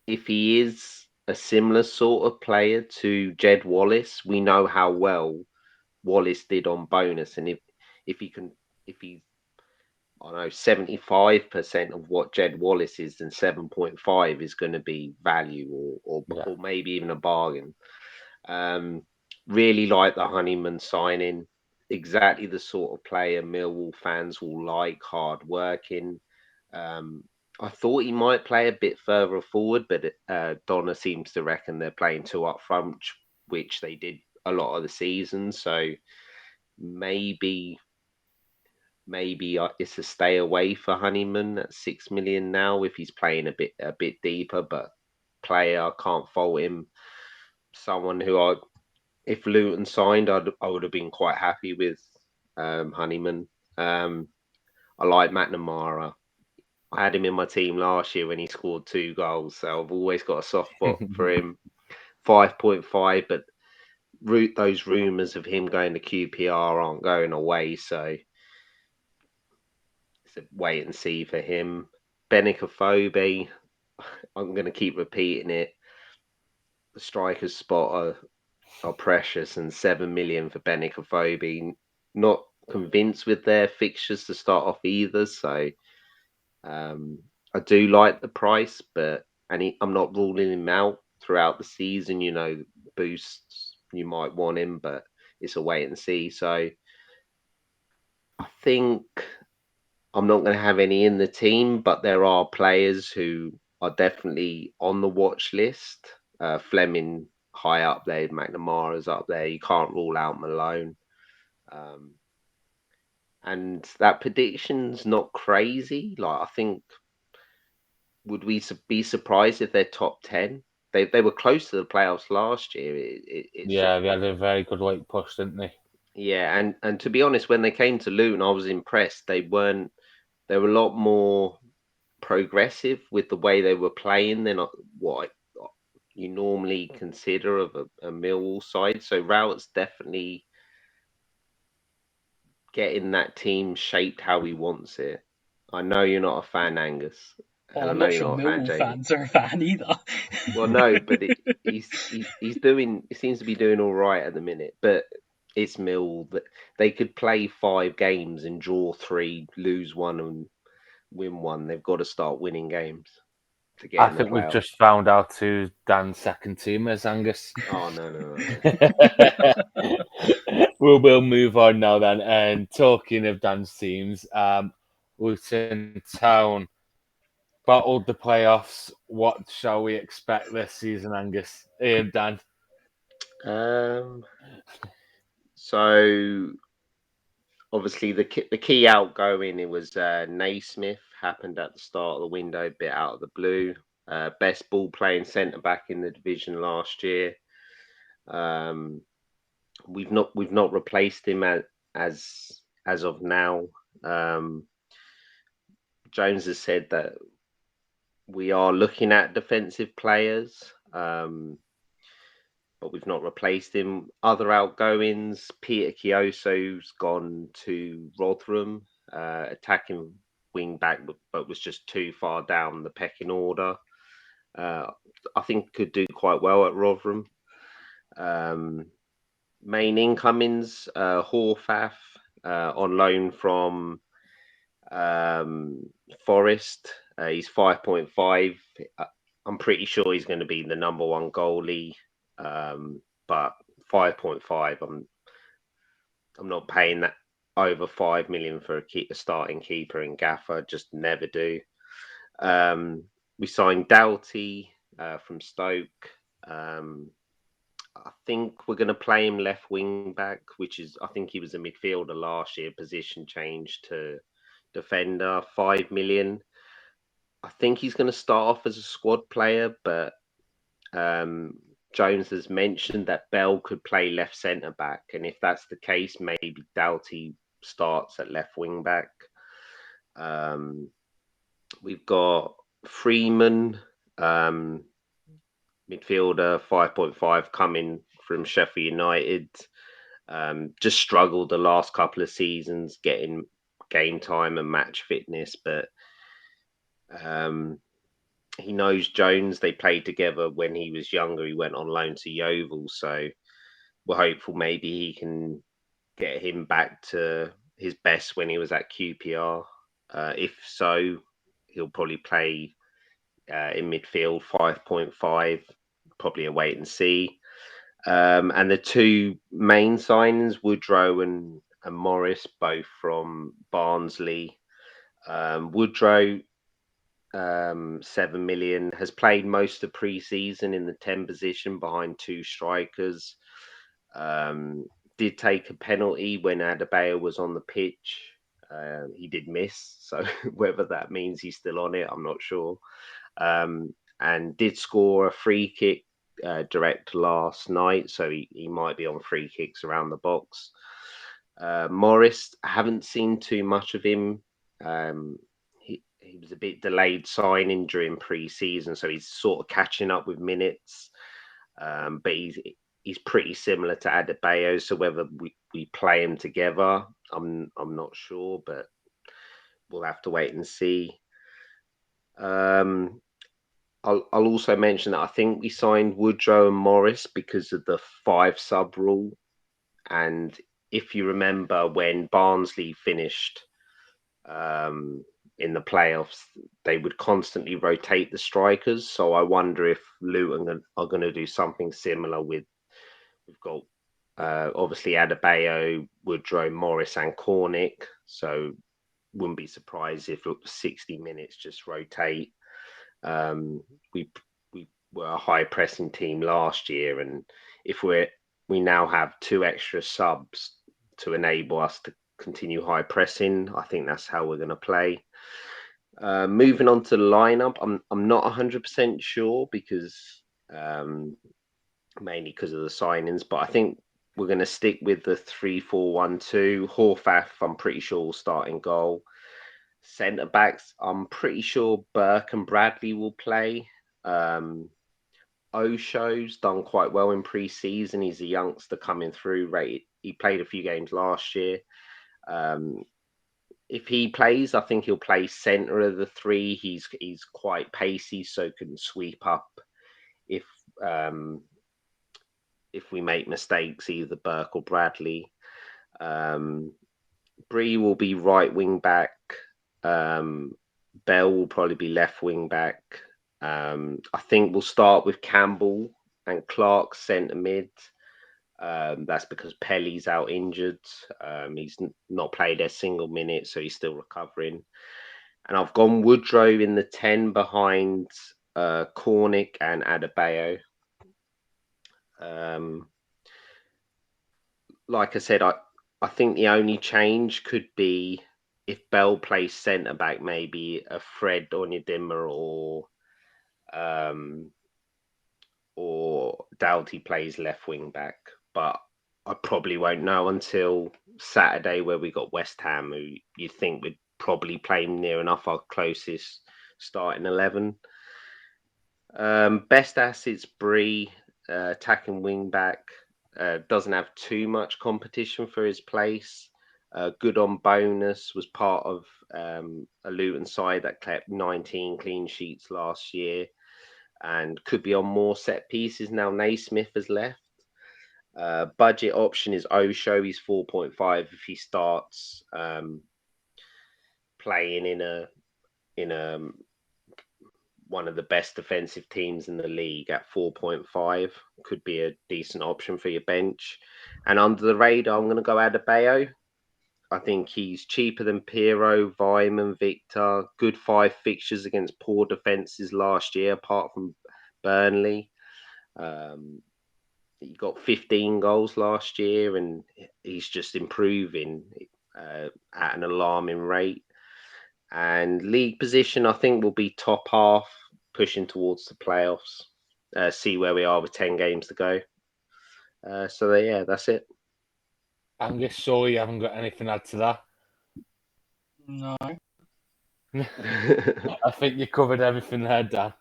if he is a similar sort of player to Jed Wallace, we know how well Wallace did on bonus, and if he's I don't know 75% of what Jed Wallace is, then 7.5 is going to be value or maybe even a bargain. Really like the Honeyman signing. Exactly the sort of player Millwall fans will like, hard working. I thought he might play a bit further forward, but Donna seems to reckon they're playing two up front, which they did a lot of the season. So maybe it's a stay away for Honeyman at 6 million now if he's playing a bit deeper. But player, I can't fault him. Someone who if Luton signed, I would have been quite happy with Honeyman. I like McNamara. I had him in my team last year when he scored 2 goals, so I've always got a soft spot for him. 5.5, but those rumours of him going to QPR aren't going away, so it's a wait and see for him. Benicophobe, I'm going to keep repeating it. The striker's spot are precious, and 7 million for Benicophobe. Not convinced with their fixtures to start off either, so I do like the price, but I'm not ruling him out throughout the season. Boosts you might want him, but it's a wait and see. So I think I'm not going to have any in the team, but there are players who are definitely on the watch list. Fleming high up there, McNamara's up there. You can't rule out Malone. And that prediction's not crazy. Like, I think, would we be surprised if they're top 10? They were close to the playoffs last year. Yeah, they had a very good late push, didn't they? Yeah, and to be honest, when they came to Luton, I was impressed. They were a lot more progressive with the way they were playing than what you normally consider of a Millwall side. So Rowett's definitely getting that team shaped how he wants it. I know you're not a fan, Angus, Well, and I I'm know not you're sure not a fan, Millwall Jamie. fans are a fan either. Well, no, but he's doing. He seems to be doing all right at the minute. But it's Mill that they could play 5 games and draw 3, lose 1, and win 1. They've got to start winning games to get I in the think we've playoffs. just found out who Dan's second team is, Angus. Oh no. We'll move on now then. And talking of Dan's teams, Luton Town battled the playoffs. What shall we expect this season, Angus? Dan. So obviously the key outgoing, it was Naismith, happened at the start of the window, bit out of the blue. Best ball playing centre back in the division last year. We've not replaced him as of now. Jones has said that we are looking at defensive players, but we've not replaced him. Other outgoings, Peter Chioso's gone to Rotherham, attacking wing back, but was just too far down the pecking order. I think could do quite well at Rotherham. Main incomings, Horvath, on loan from Forest. He's 5.5. I'm pretty sure he's going to be the number 1 goalie, but 5.5. I'm not paying that over 5 million for a starting keeper in Gaffr. Just never do. We signed Doughty from Stoke. I think we're going to play him left wing back, I think he was a midfielder last year. Position change to defender, 5 million. I think he's going to start off as a squad player, but Jones has mentioned that Bell could play left centre back, and if that's the case, maybe Doughty starts at left wing back. We've got Freeman, midfielder, 5.5, coming from Sheffield United. Just struggled the last couple of seasons getting game time and match fitness, but he knows Jones. They played together when he was younger. He went on loan to Yeovil, so we're hopeful maybe he can get him back to his best when he was at QPR. If so, he'll probably play in midfield, 5.5, probably a wait and see. And the 2 main signings, Woodrow and Morris, both from Barnsley. Woodrow, 7 million, has played most of pre-season in the 10 position behind 2 strikers. Did take a penalty when Adebayo was on the pitch. He did miss, so whether that means he's still on it, I'm not sure. And did score a free kick direct last night, so he might be on free kicks around the box. Morris, I haven't seen too much of him He was a bit delayed signing during pre-season, so he's sort of catching up with minutes. But he's pretty similar to Adebayo, so whether we play him together, I'm not sure, but we'll have to wait and see. I'll also mention that I think we signed Woodrow and Morris because of the 5 sub rule. And if you remember when Barnsley finished in the playoffs, they would constantly rotate the strikers. So I wonder if Luton are going to do something similar we've got obviously Adebayo, Woodrow, Morris, and Cornick. So wouldn't be surprised if 60 minutes just rotate. We were a high pressing team last year, and if we now have 2 extra subs to enable us to continue high pressing, I think that's how we're going to play. Moving on to the lineup, I'm not 100% sure because mainly because of the signings, but I think we're going to stick with the 3-4-1-2. Horvath, I'm pretty sure, will start in goal. Centre backs, I'm pretty sure Burke and Bradley will play. Osho's done quite well in pre-season. He's a youngster coming through. Right, he played a few games last year. If he plays, I think he'll play centre of the 3. He's quite pacey, so can sweep up if we make mistakes, either Burke or Bradley. Bree will be right wing back. Bell will probably be left wing back. I think we'll start with Campbell and Clark centre mid. That's because Pelly's out injured. He's not played a single minute, so he's still recovering. And I've gone Woodrow in the 10 behind Cornick and Adebayo. Like I said, I think the only change could be if Bell plays centre back, maybe a Fred Onyedinma or Doughty plays left wing back. But I probably won't know until Saturday, where we got West Ham, who you think would probably play near enough our closest starting 11. Best assets, Bree, attacking wing back. Doesn't have too much competition for his place. Good on bonus, was part of a Luton side that kept 19 clean sheets last year and could be on more set pieces now Naismith has left. Budget option is Osho. He's 4.5 if he starts playing in a one of the best defensive teams in the league at 4.5. Could be a decent option for your bench. And under the radar, I'm going to go Adebayo. I think he's cheaper than Pirro, Vyman, Victor. Good 5 fixtures against poor defences last year, apart from Burnley. He got 15 goals last year, and he's just improving at an alarming rate. And league position, I think, will be top half, pushing towards the playoffs. See where we are with 10 games to go. So yeah, that's it. Angus, sorry, you haven't got anything to add to that. No. I think you covered everything there, Dan.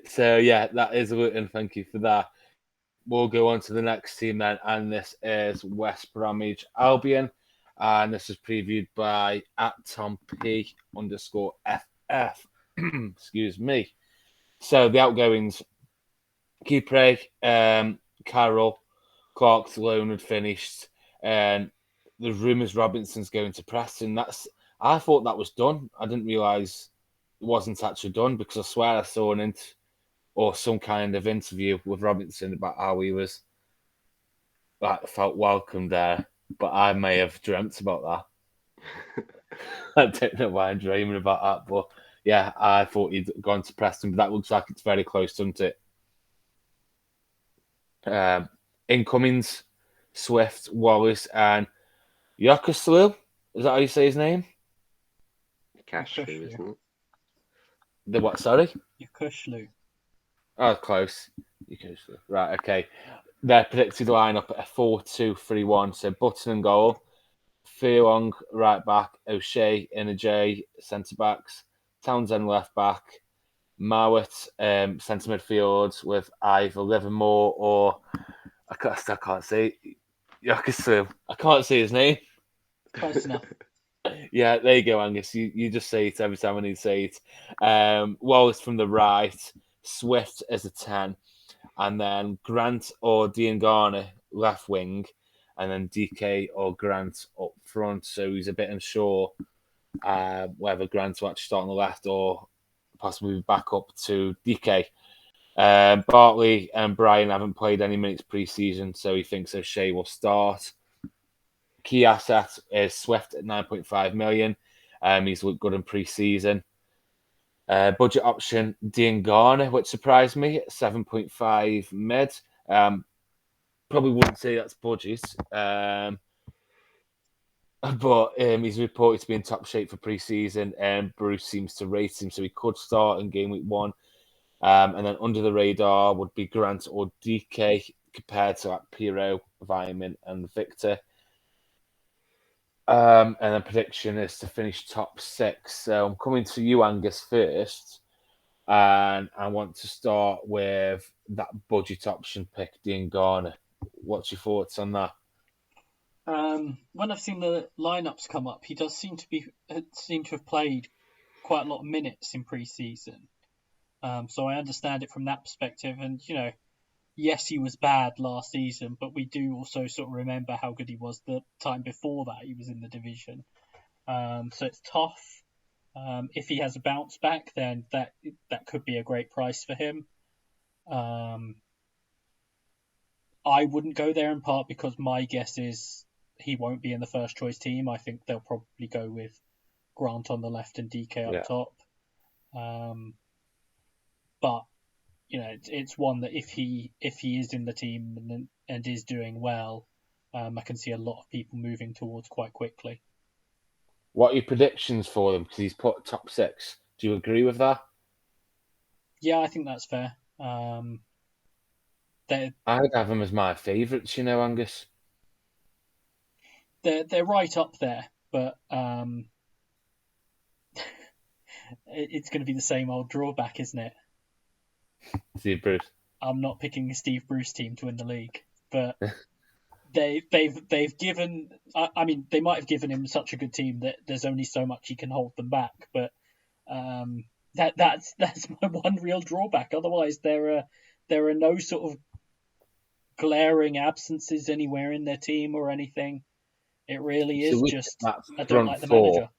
So yeah, that is Luton. Thank you for that. We'll go on to the next team then, and this is West Bromwich Albion, and this is previewed by @TomP_FF. Excuse me. So the outgoings: Qpr, Carroll, Clark's loan had finished, and the rumours Robinson's going to Preston. I thought that was done. I didn't realise it wasn't actually done, because I swear I saw some kind of interview with Robinson about how he was felt welcome there. But I may have dreamt about that. I don't know why I'm dreaming about that, but yeah, I thought he'd gone to Preston, but that looks like it's very close, doesn't it? Incomings, Swift, Wallace, and Yokoslu. Is that how you say his name? Cashflow, isn't it? The what? Sorry? Yokoslu. Oh, close. Yokoslu. Right, okay. Their predicted lineup at a 4-2-3-1. So Button and goal. Furlong right back, O'Shea, J centre backs, Townsend left back, Mowat centre midfield with either Livermore or I still can't say Yakisu. I can't say his name. Close enough. Yeah, there you go, Angus. You just say it every time I need to say it. Wallace from the right, Swift as a 10, and then Grant or Dean Garner left wing, and then DK or Grant up front. So he's a bit unsure whether Grant will actually start on the left or possibly back up to DK. Bartley and Brian haven't played any minutes pre-season, so he thinks O'Shea will start. Key asset is Swift at 9.5 million. He's looked good in pre-season. Budget option, Dean Garner, which surprised me at 7.5 mid. Probably wouldn't say that's budget. But he's reported to be in top shape for pre-season, and Bruce seems to rate him, so he could start in game week 1. And then under the radar would be Grant or DK compared to like Piro, Vyman, and Victor. And then prediction is to finish top 6. So I'm coming to you, Angus, first. And I want to start with that budget option pick, Dean Garner. What's your thoughts on that? When I've seen the lineups come up, he does seem to have played quite a lot of minutes in pre-season. So I understand it from that perspective. And, yes, he was bad last season, but we do also sort of remember how good he was the time before that he was in the division. So it's tough. If he has a bounce back, then that could be a great price for him. I wouldn't go there in part because my guess is he won't be in the first choice team. I think they'll probably go with Grant on the left and DK up top. But it's one that if he is in the team and is doing well, I can see a lot of people moving towards quite quickly. What are your predictions for them? Because he's put top 6. Do you agree with that? Yeah, I think that's fair. I'd have him as my favourites, Angus. They're right up there, but it's going to be the same old drawback, isn't it? Steve Bruce. I'm not picking a Steve Bruce team to win the league, but they've given. I mean, they might have given him such a good team that there's only so much he can hold them back. But that's my one real drawback. Otherwise, there are no sort of glaring absences anywhere in their team or anything. It really is just I don't like the manager.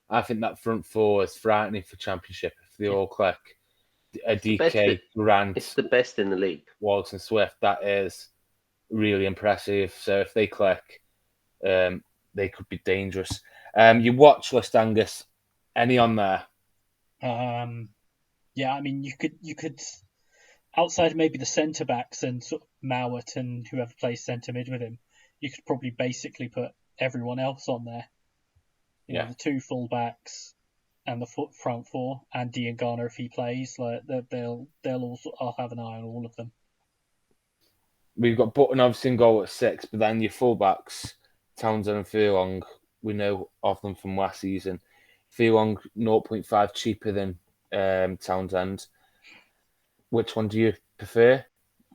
I think that front 4 is frightening for Championship if they all click. A DK, Grant. It's the best in the league. Wallace and Swift. That is really impressive. So if they click, they could be dangerous. Your watch list, Angus. Any on there? Yeah, I mean, you could outside maybe the centre backs and sort of Mowat and whoever plays centre mid with him, you could probably basically put everyone else on there. The 2 full backs and the front 4, and Dean Garner if he plays, like I'll have an eye on all of them. We've got Button obviously in goal at 6, but then your fullbacks, Townsend and Furlong, we know of them from last season. Furlong 0.5 cheaper than Townsend. Which one do you prefer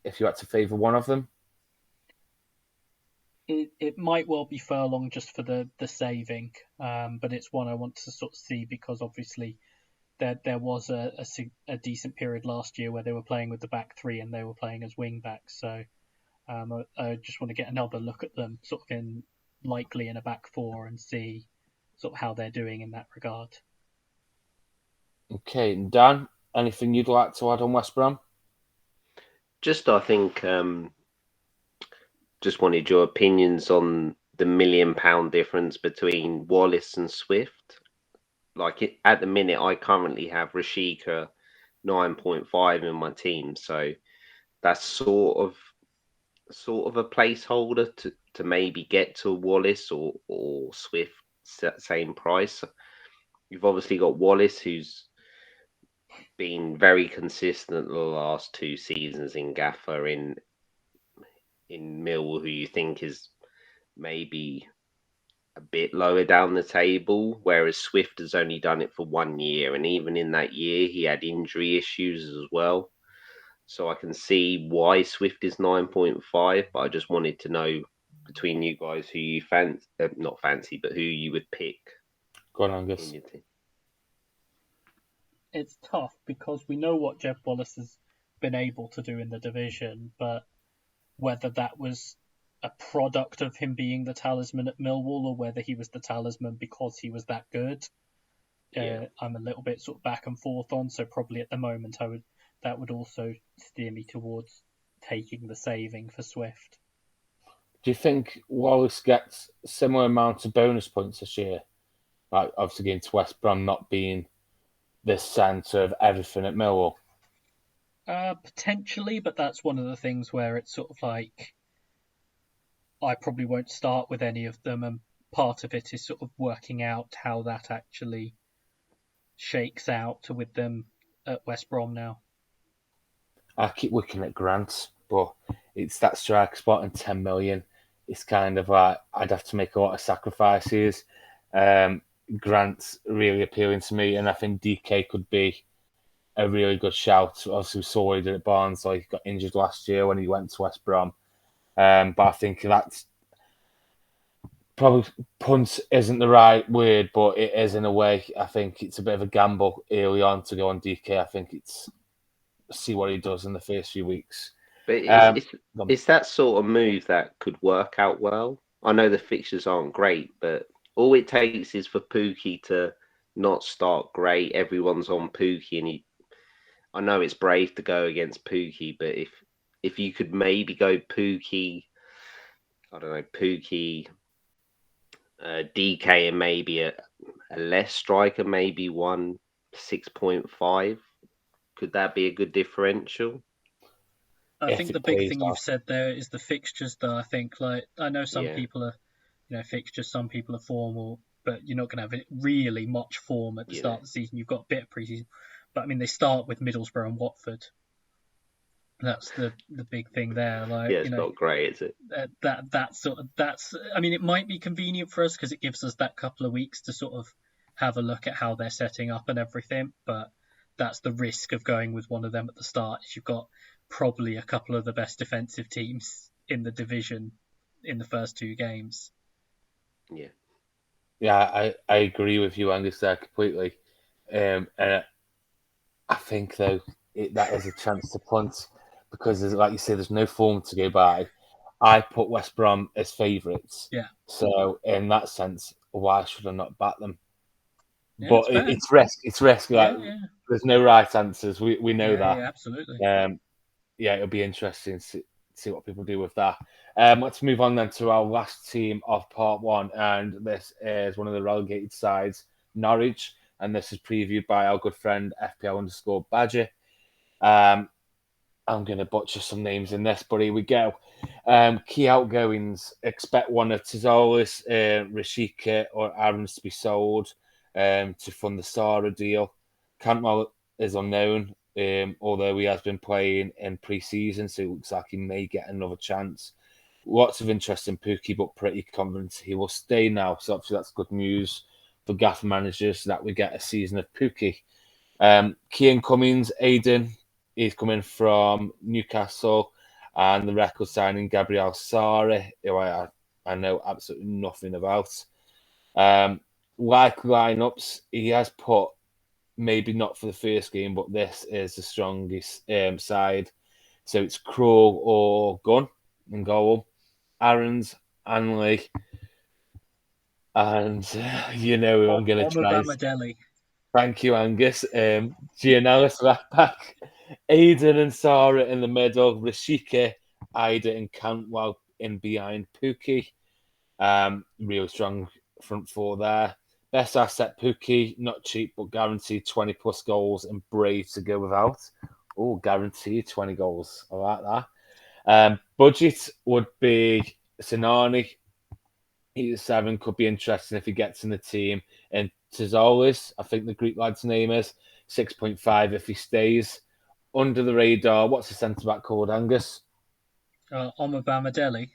if you had to favour one of them? It might well be Furlong just for the saving, but it's one I want to sort of see because obviously there was a decent period last year where they were playing with the back 3 and they were playing as wing backs. So I just want to get another look at them sort of likely in a back 4 and see sort of how they're doing in that regard. Okay, Dan, anything you'd like to add on West Brom? I think, just wanted your opinions on the £1 million difference between Wallace and Swift. At the minute, I currently have Rashika 9.5 in my team, so that's sort of a placeholder to maybe get to Wallace or Swift same price. You've obviously got Wallace, who's been very consistent the last 2 seasons in Gaffr in Millwall, who you think is maybe a bit lower down the table, whereas Swift has only done it for 1 year, and even in that year, he had injury issues as well. So I can see why Swift is 9.5, but I just wanted to know between you guys who you not fancy, but who you would pick Go on, in Angus. your team. It's tough because we know what Jeff Wallace has been able to do in the division, but whether that was a product of him being the talisman at Millwall or whether he was the talisman because he was that good, I'm a little bit sort of back and forth on. So probably at the moment, that would also steer me towards taking the saving for Swift. Do you think Wallace gets similar amounts of bonus points this year? Like obviously getting to West Brom not being the centre of everything at Millwall. Potentially, but that's one of the things where it's sort of like I probably won't start with any of them, and part of it is sort of working out how that actually shakes out with them at West Brom now. I keep looking at Grant, but it's that strike spot and 10 million. It's kind of like I'd have to make a lot of sacrifices. Grant's really appealing to me, and I think DK could be a really good shout. Obviously, we saw what he did at Barnsley. He got injured last year when he went to West Brom. But I think that's probably punt isn't the right word, but it is in a way. I think it's a bit of a gamble early on to go on DK. I think it's see what he does in the first few weeks. But it's that sort of move that could work out well. I know the fixtures aren't great, but all it takes is for Pookie to not start great. Everyone's on Pookie, and I know it's brave to go against Pookie, but if you could maybe go Pookie, I don't know, Pookie, DK, and maybe a less striker, maybe 6.5. Could that be a good differential? I think the big thing you've said there is the fixtures, though. I think, like, I know some people are, fixtures, some people are formal, but you're not going to have really much form at the start of the season. You've got a bit of preseason, but I mean, they start with Middlesbrough and Watford. That's the big thing there. Like, it's not great, is it? That's. I mean, it might be convenient for us because it gives us that couple of weeks to sort of have a look at how they're setting up and everything. But that's the risk of going with one of them at the start. Is you've got probably a couple of the best defensive teams in the division in the first two games. Yeah, I agree with you, Angus, there completely. And I think, though, that is a chance to punt because, like you say, there's no form to go by. I put West Brom as favourites. Yeah. So, in that sense, why should I not back them? Yeah, but it's risk. It's risk. Like, there's no right answers. We know that. Yeah, absolutely. It'll be interesting to see what people do with that. Let's move on then to our last team of part one, and this is one of the relegated sides, Norwich, and this is previewed by our good friend FPL_Badger. I'm going to butcher some names in this, but here we go. Key outgoings: expect one of Tizolis, Rashika, or Aaron's to be sold to fund the Sara deal. Cantwell is unknown, although he has been playing in pre-season, so it looks like he may get another chance. Lots of interest in Pookie, but pretty confident he will stay now. So obviously that's good news for Gaffr managers that we get a season of Pookie. Kean Cummings, Aiden, he's coming from Newcastle, and the record signing Gabriel Sara, who I know absolutely nothing about. Like lineups, he has put maybe not for the first game, but this is the strongest side. So it's Krul or Gunn in goal, Aaron's, Anley, and you know who I'm going to try. Thank you, Angus. Gianellis left back, Aiden and Sara in the middle, Rashika, Ida and Cantwell in behind Pookie. Real strong front four there. Best asset, Pookie, not cheap, but guaranteed 20 plus goals and brave to go without. Oh, guaranteed 20 goals. I like that. Budget would be Sinani. He's 7, could be interesting if he gets in the team. And Tizolis, I think the Greek lad's name is, 6.5 if he stays. Under the radar, what's the centre-back called, Angus? Omar Bamadeli.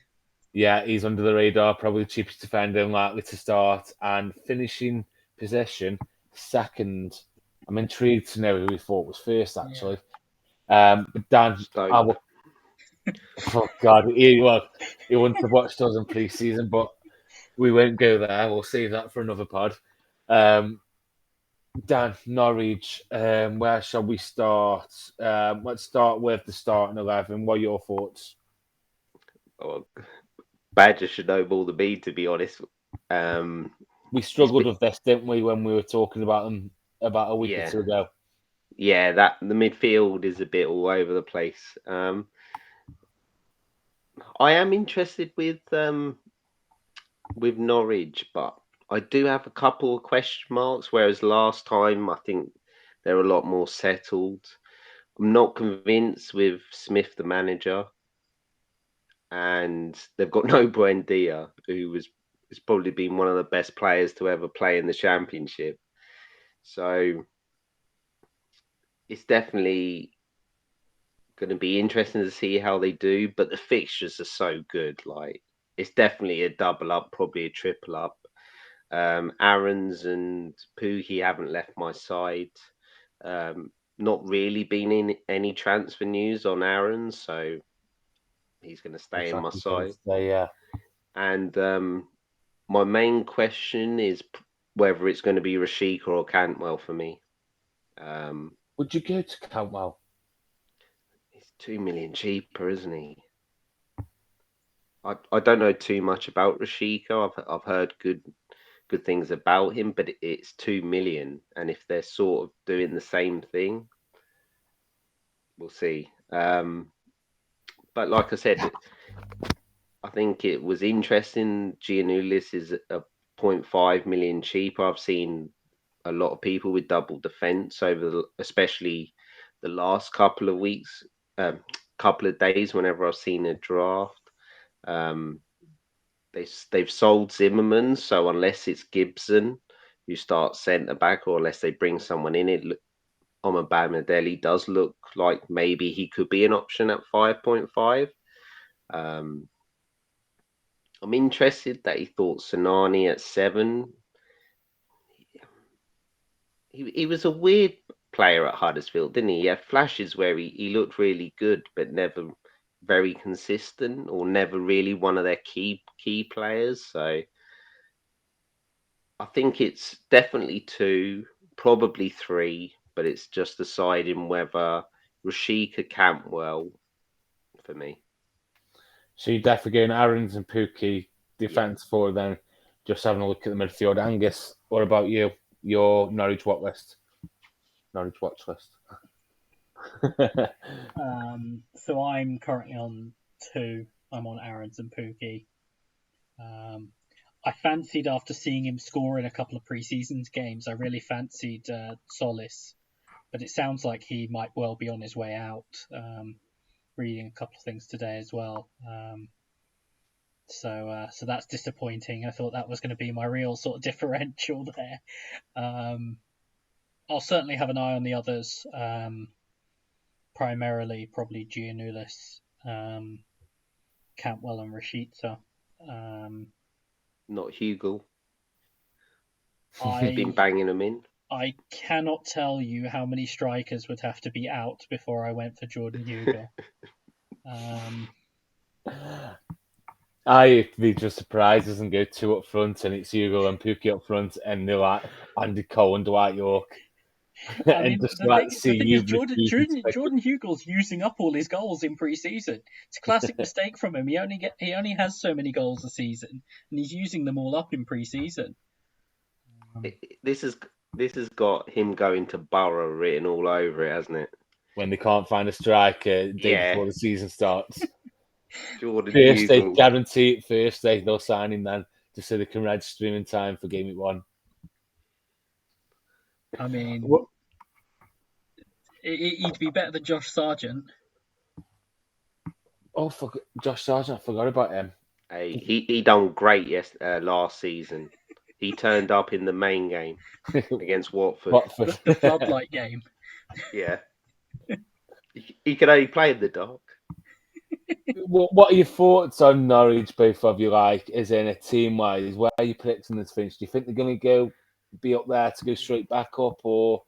Yeah, he's under the radar, probably the cheapest defender and likely to start. And finishing possession, second. I'm intrigued to know who we thought was first, actually. But Dan, oh God, he wouldn't have watched us in pre-season, but we won't go there. We'll save that for another pod. Dan, Norwich, where shall we start? Let's start with the starting 11. What are your thoughts? Badger should know more than me, to be honest. We struggled with this, didn't we, when we were talking about them about a week or two ago? Yeah, the midfield is a bit all over the place. I am interested with Norwich, but I do have a couple of question marks. Whereas last time, I think they're a lot more settled. I'm not convinced with Smith, the manager, and they've got no Buendia, who has probably been one of the best players to ever play in the Championship. So it's definitely going to be interesting to see how they do. But the fixtures are so good. Like, it's definitely a double up, probably a triple up. Aarons and Pookie haven't left my side. Not really been in any transfer news on Aarons, so he's going to stay in my side. Yeah. And my main question is whether it's going to be Rashika or Cantwell for me. Would you go to Cantwell? He's 2 million cheaper, isn't he? I don't know too much about Rashika. I've heard good things about him, but it's 2 million, and if they're sort of doing the same thing, we'll see. But like I said, I think it was interesting. Giannoulis is a 0.5 million cheaper. I've seen a lot of people with double defense especially the last couple of weeks, couple of days. Whenever I've seen a draft, they've sold Zimmerman. So unless it's Gibson who starts centre back, or unless they bring someone in, Omobamidele does look like maybe he could be an option at 5.5. I'm interested that he thought Sonani at 7. He was a weird player at Huddersfield, didn't he? He had flashes where he looked really good, but never very consistent, or never really one of their key players. So I think it's definitely 2, probably 3, but it's just deciding whether Rashika Cantwell for me. So you're definitely going Aarons and Pookie defence for then just having a look at the midfield. Angus, what about you? Your Norwich watch list? So I'm currently on 2. I'm on Aarons and Pookie. I fancied, after seeing him score in a couple of pre-season games, I really fancied Solis, but it sounds like he might well be on his way out. Reading a couple of things today as well. So that's disappointing. I thought that was going to be my real sort of differential there. I'll certainly have an eye on the others. Primarily, probably Giannoulis, Cantwell, and Rashica. Not Hugo. He's been banging them in. I cannot tell you how many strikers would have to be out before I went for Jordan Hugo. I'd be just surprised doesn't go 2 up front and it's Hugo and Pookie up front and they're like Andy Cole and Dwight York. I mean, the thing is, Jordan Hugo's using up all his goals in pre-season. It's a classic mistake from him. He only has so many goals a season, and he's using them all up in pre-season. This has got him going to Borough written all over it, hasn't it? When they can't find a striker day before the season starts. Jordan First Hugo. they guarantee it. First they'll sign him then, just so they can register him in time for game week 1. I mean, he'd be better than Josh Sargent. Oh, Josh Sargent! I forgot about him. Hey, he done great last season. He turned up in the main game against Watford. The floodlight game. Yeah. He could only play in the dark. What are your thoughts on Norwich, both of you, like, as in a team-wise? Where are you predicting this finish? Do you think they're going to be up there to go straight back up, or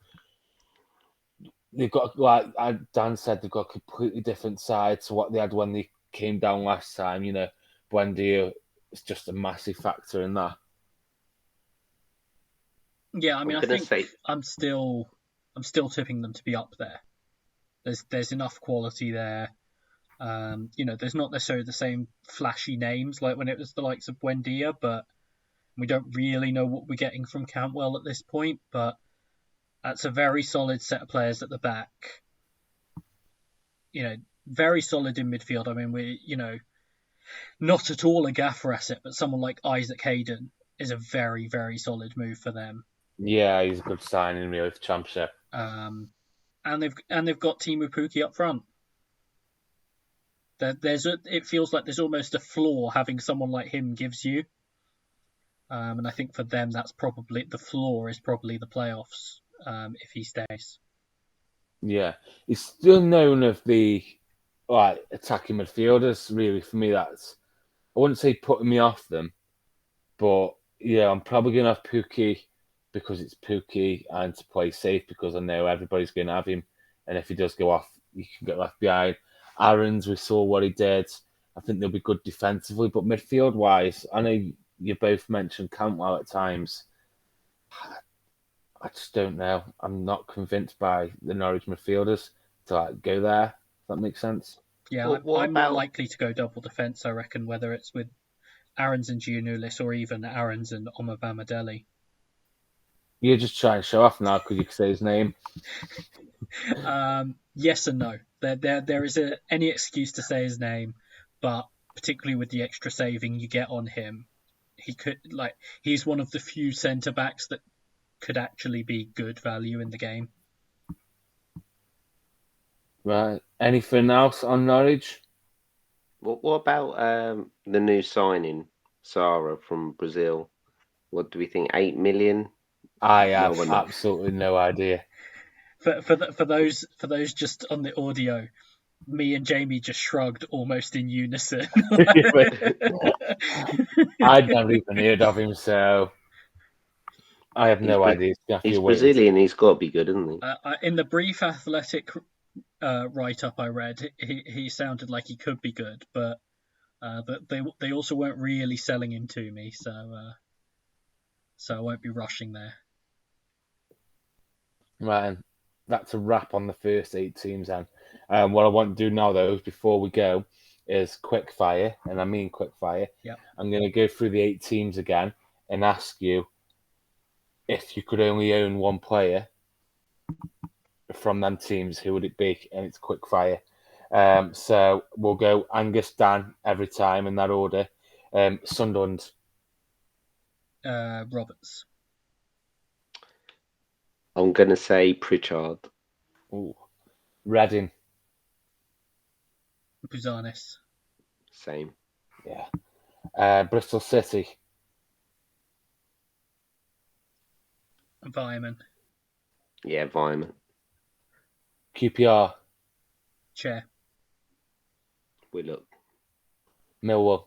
they've got, like Dan said, they've got a completely different side to what they had when they came down last time? You know, Buendia is just a massive factor in that. Yeah, I mean, I'm I gonna think say- I'm still tipping them to be up there. There's enough quality there. You know, there's not necessarily the same flashy names like when it was the likes of Buendia, but we don't really know what we're getting from Cantwell at this point. But that's a very solid set of players at the back. You know, very solid in midfield. I mean, not at all a Gaffr asset, but someone like Isaac Hayden is a very, very solid move for them. Yeah, he's a good signing, really, for Championship. And they've got Teemu Pukki up front. It feels like there's almost a floor having someone like him gives you. And I think for them, that's probably the floor is probably the playoffs if he stays. Yeah, he's still known of the attacking midfielders. Really, for me, that's, I wouldn't say putting me off them, but yeah, I'm probably going to have Pukki because it's Pukki and to play safe because I know everybody's going to have him, and if he does go off, you can get left behind. Aaron's, we saw what he did. I think they'll be good defensively, but midfield wise, I know you both mentioned Cantwell at times. I just don't know. I'm not convinced by the Norwich midfielders to go there. Does that make sense? Yeah, I'm more likely to go double defence, I reckon, whether it's with Aarons and Giannoulis or even Aarons and Omobamidele. You're just trying to show off now because you can say his name. Yes and no. There is any excuse to say his name, but particularly with the extra saving you get on him, he's one of the few centre backs that could actually be good value in the game. Right. Anything else on Norwich? What about the new signing, Sarah from Brazil? What do we think? 8 million? I have absolutely no idea. For those just on the audio, me and Jamie just shrugged almost in unison. I'd never even heard of him, so I have no idea. He's Brazilian. He's got to be good, isn't he? In the brief Athletic write-up I read, he sounded like he could be good, but they also weren't really selling him to me, so I won't be rushing there. Right, that's a wrap on the first 8 teams then. What I want to do now, though, before we go, is quick fire, and I mean quick fire. Yep. I'm going to go through the 8 teams again and ask you if you could only own one player from them teams, who would it be? And it's quick fire. So we'll go Angus, Dan every time in that order. Sunderland. Roberts. I'm going to say Pritchard. Ooh. Reading. Buzanis. Same. Yeah. Bristol City. Vyman. Yeah, Vyman. QPR. Chair. Willock. Millwall.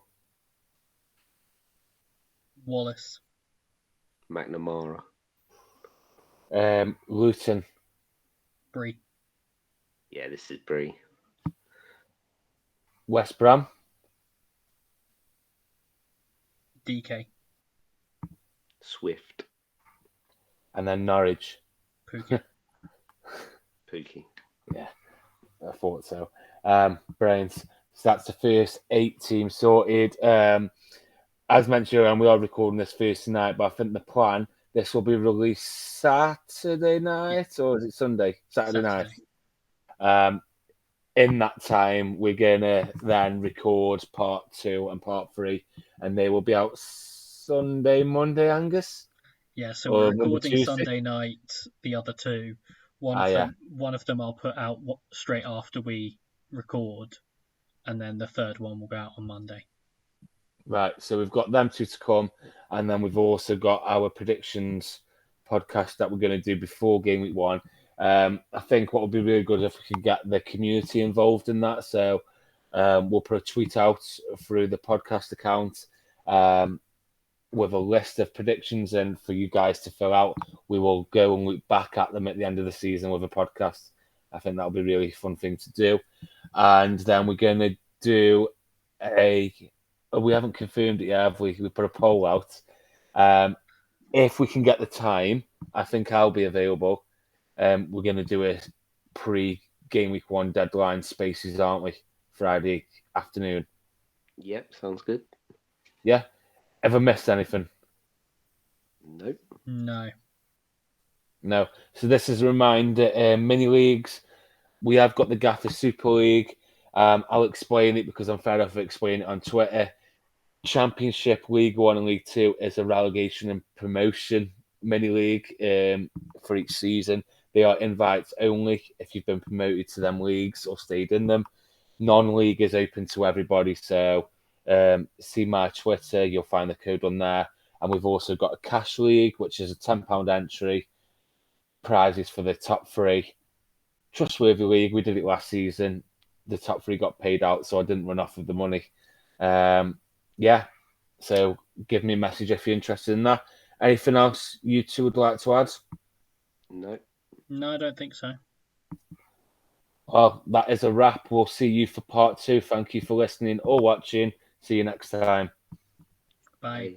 Wallace. McNamara. Luton. Bree. Yeah, this is Bree. West Brom. DK. Swift. And then Norwich. Pukki. Pukki. Yeah, I thought so. Brains. So that's the first 8 teams sorted. As mentioned, and we are recording this Thursday night, but I think the plan, this will be released Saturday night, or is it Sunday? Saturday night. In that time, we're going to then record part 2 and part 3, and they will be out Sunday, Monday, Angus? Yeah, so we're recording Sunday night, the other 2. One of them I'll put out straight after we record, and then the third one will go out on Monday. Right, so we've got them 2 to come, and then we've also got our predictions podcast that we're going to do before game week 1. I think what would be really good if we can get the community involved in that. So we'll put a tweet out through the podcast account with a list of predictions, and for you guys to fill out. We will go and look back at them at the end of the season with a podcast. I think that'll be a really fun thing to do. And then we're going to do we haven't confirmed it yet, have we? We put a poll out. If we can get the time, I think I'll be available. We're going to do a pre-game week 1 deadline spaces, aren't we? Friday afternoon. Yep, sounds good. Yeah. Ever missed anything? Nope. No. So this is a reminder, mini leagues. We have got the Gaffr Super League. I'll explain it because I'm fed off of explaining it on Twitter. Championship, League 1 and League 2 is a relegation and promotion mini league for each season. They are invites only if you've been promoted to them leagues or stayed in them. Non-league is open to everybody, so see my Twitter, you'll find the code on there. And we've also got a cash league, which is a £10 entry, prizes for the top 3. Trustworthy league, we did it last season. The top 3 got paid out, so I didn't run off with the money. So give me a message if you're interested in that. Anything else you two would like to add? No, I don't think so. Well, that is a wrap. We'll see you for part 2. Thank you for listening or watching. See you next time. Bye.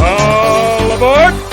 All aboard!